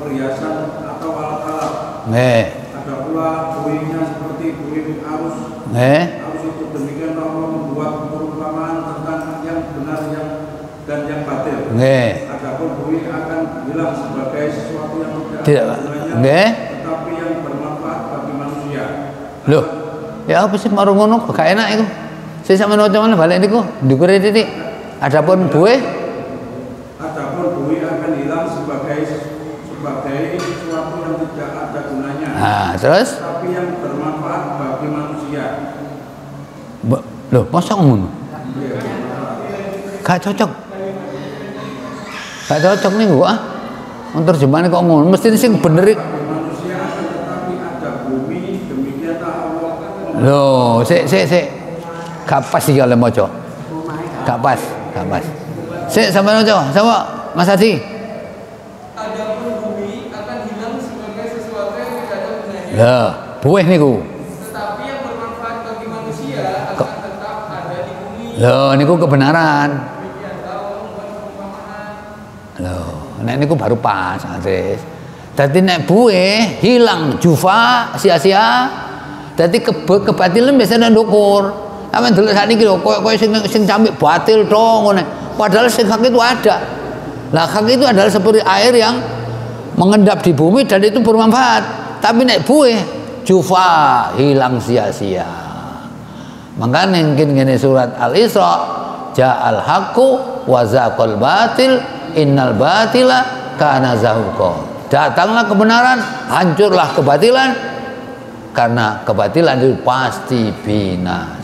perhiasan atau alat-alat. Nggih. Ada pula buihnya seperti buih arus. Nggih. Arus itu demikian Allah membuat perumpamaan tentang yang benar dan yang batil. Nggih. Adapun buih akan hilang sebagai sesuatu yang Tidak. ada gunanya, Nggih. tetapi yang bermanfaat bagi manusia. Loh, ya apa sih marung ngono gak enak iku. Sing sampeyan waca mana balik niku, ndukure titik. Adapun buih akan hilang sebagai sesuatu yang tidak ada gunanya. nah, terus Tapi yang bermanfaat bagi manusia. loh, masa ngono? Gak cocok. Gak cocok nih gua. Terjemahannya kok ngono, mesti sing bener iki. Manusia akan tetapi ada bumi, demikianlah Allah. Loh, sik. Gak pas iki oleh maca. Gak pas. Sik sampeyan maca, sama Mas Adi. Adapun bumi akan hilang sebagai sesuatu yang tidak ada gunanya. Lah, buih niku. Tetapi yang bermanfaat bagi manusia akan tetap ada di bumi. Loh, niku kebenaran. Demikianlah Allah membuat perumpamaan. Loh, nek niku baru pas, Aziz. Dadi nek buih hilang jufa sia-sia. Dadi kebatilan biasanya ndukur. Sampe delok sakniki lho, koyo sing cambik batil to ngene. Padahal sing hak itu ada. Lah hak itu adalah seperti air yang mengendap di bumi dan itu bermanfaat. Tapi nek buih jufa hilang sia-sia. Makanya ngene surat Al-Isra, ja'al haqqu wa zaqal batil innal batila kana zahuqa. Datanglah kebenaran, hancurlah kebatilan, karena kebatilan itu pasti binasa.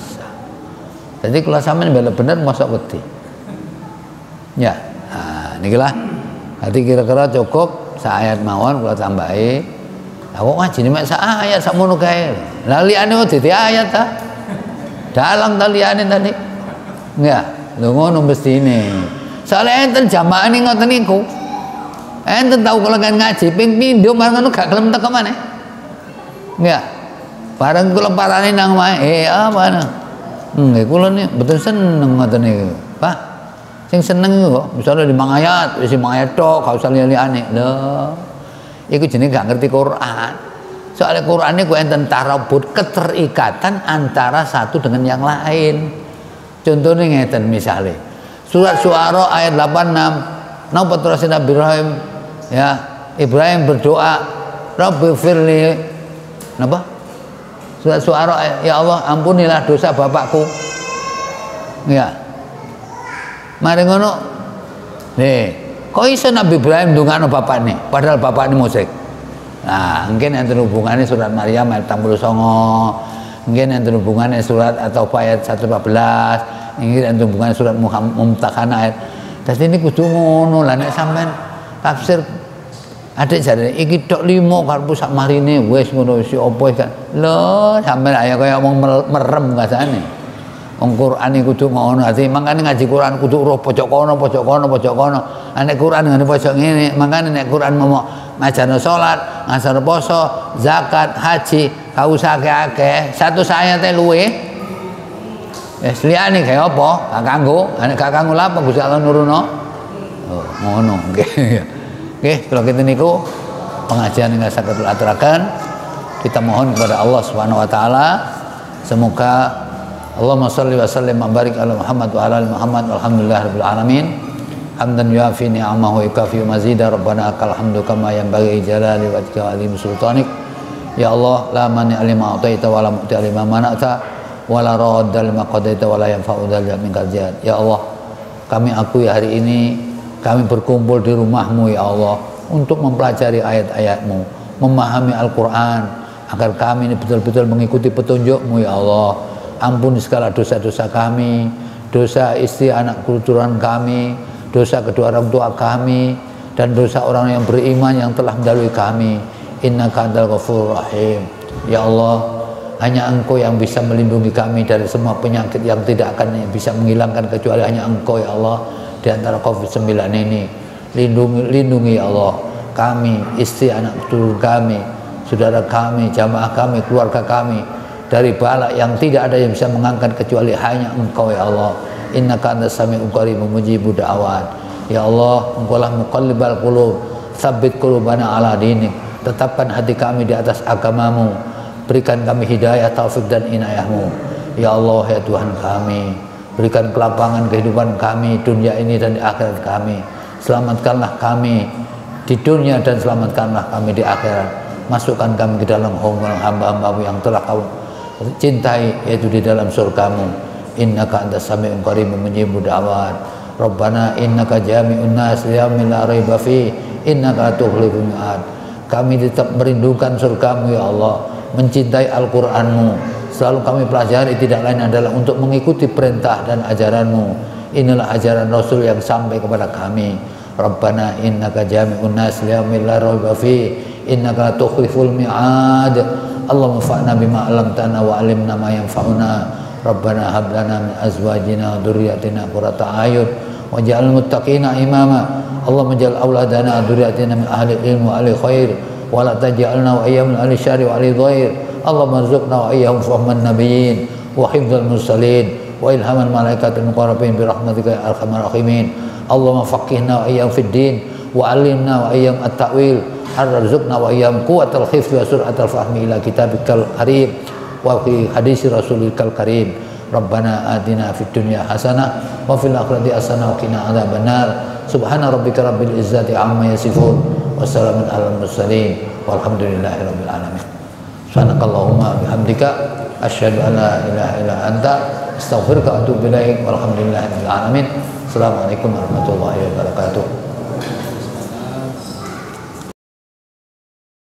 Jadi kalau sampean bela bener masuk wedi. Ya. Nah, nikilah. Nanti kira-kira cukup saayat mawon kula tambahi. Lah kok ngajine mek sak ayat sakmono kae. Lah liyane kok dadi ayat ta? Dalang ta liyane tadi. Enggak, lho ngono mestine. Soale enten jamaah ning ngoten niku. Enten tau kula kan ngaji ping pindho marang ngono gak gelem teko maneh. Enggak. Bareng kula parani nang wae, apa nah. Nggih kula nih betul seneng ngoten niku. Pak, sing seneng iku kok misale 5 ayat, wis 5 ayat tok, gak usah liyane. Lho. Iku jenenge gak ngerti Quran. Soalnya Quran niku enten tarabut, keterikatan antara satu dengan yang lain. Contohnya ngeten misale. Surat Syu'ara ayat 86. Napa terus Nabi Ibrahim ya, Ibrahim berdoa, Rabbi firli napa? Surat Syu'ara, ya Allah ampunilah dosa bapakku. Ya. Mari ngono. Nih, kok iso Nabi Ibrahim ndongakno bapakne padahal bapakne musyrik. Nah, mungkin enten hubungannya surat Maryam ayat 89. Mungkin enten hubungannya surat atau ayat 114. Mungkin enten hubungannya surat Mumtahanah ayat. Dadi ini kudu ngono lah nek sampean tafsir adik jare iki tok 5 karepku sak marine wis ngono si opo kan. Lho, sampean ayo kaya wong merem kasane. Wong Quran iki kudu ngono, ati mangkane ngaji Quran kudu roh pojok kono. Nek Quran ngene pojok ngene, mangkane nek Quran mau majane salat, ngasar poso, zakat, haji, gak usah akeh-akeh, satu ayate luwe. Wis liyane kaya apa? Gak kanggo, nek gak kanggo lha apa Gusti Allah nuruno. Oh, ngono nggih. Oke, kalau kita niku pengajian yang saged aturaken, kita mohon kepada Allah Subhanahu wa taala semoga Allahumma shalli wa sallim wa barik ala Muhammad wa ala ali Muhammad walhamdulillahirabbil alamin. Hamdan yuafi ni'amahu wa yukafi mazida rabbana akal hamdu kama yanbaghi jalali wajhika wa alim sultanik. Ya Allah, la mani alima ataita wa la mu'ti alima mana'ta wa la radda lima qadaita wa la yanfa'u dzal minkal jihad. Ya Allah, kami akui hari ini kami berkumpul di rumah-Mu ya Allah untuk mempelajari ayat-ayat-Mu, memahami Al-Quran, agar kami ini betul-betul mengikuti petunjuk-Mu ya Allah. Ampuni segala dosa-dosa kami, dosa istri anak keturunan kami, dosa kedua orang tua kami, dan dosa orang yang beriman yang telah mendahului kami. Innaka antal ghafurur rahim. Ya Allah, hanya Engkau yang bisa melindungi kami dari semua penyakit yang tidak akan bisa menghilangkan kecuali hanya Engkau ya Allah. Di antara COVID-19 ini lindungi ya Allah kami, istri anak keturunan kami, saudara kami, jamaah kami, keluarga kami dari bala yang tidak ada yang bisa mengangkat kecuali hanya Engkau ya Allah. Innaka antas sami'ul qarib mujibud da'awat. Ya Allah, Engkau lah muqallibal qulub, tsabbit qulubana ala dinik. Tetapkan hati kami di atas agama-Mu, berikan kami hidayah, taufik dan inayah-Mu. Ya Allah, ya Tuhan kami, berikan kelapangan kehidupan kami dunia ini dan di akhirat kami. Selamatkanlah kami di dunia dan selamatkanlah kami di akhirat. Masukkan kami ke dalam hamba-hamba-Mu yang telah Kau cintai, yaitu di dalam surga-Mu. Innaka antas sami'ul qarib mujibud da'awat. Rabbana innaka jami'un nas liyaumin la raiba fi innaka tukhliful mi'ad. Kami tetap merindukan surga-Mu ya Allah, mencintai Al-Qur'an-Mu. Selalu kami pelajari tidak lain adalah untuk mengikuti perintah dan ajaran-Mu. Inilah ajaran Rasul yang sampai kepada kami. Rabbana innaka jami'un nas liyaumin la raiba fi innaka tukhliful mi'ad. Allahumma fa'na bima 'allamtana wa 'allimna ma yanfa'una. Rabbana hab lana min azwajina wa dhurriyyatina qurrata a'yun waj'alna muttaqina imama. Allahumma ij'al auladana wa dhurriyyatina min ahli ilmi wa ahli khair wa la taj'alna wa iyyahum min ahli syarri wa ahli dhair. Allahumma arzuqna wa iyyahum fahman nabiyyin wa hifdzal mursalin wa ilhaman malaikatil muqarrabin bi rahmatika ya arhamar rahimin. Allahumma faqihna wa iyyahum fid din wa 'allimna wa iyyahum at-ta'wil. Arzuqna wa iyyahum quwwatal hifdzi wa sur'atal fahmi ila kitabikal karim wa fi hadis rasulikal karim. Rabbana atina fid dunya hasanah wa fil akhirati hasanah wa qina adzabannar. Subhana rabbika rabbil izzati amma yasifun wa salamun alal mursalin walhamdulillahi rabbil alamin. Subhanakallahumma bihamdika asyhadu an la ilaha illa anta astaghfiruka wa atubu ilaik walhamdulillahi rabbil alamin. Assalamualaikum warahmatullahi wabarakatuh.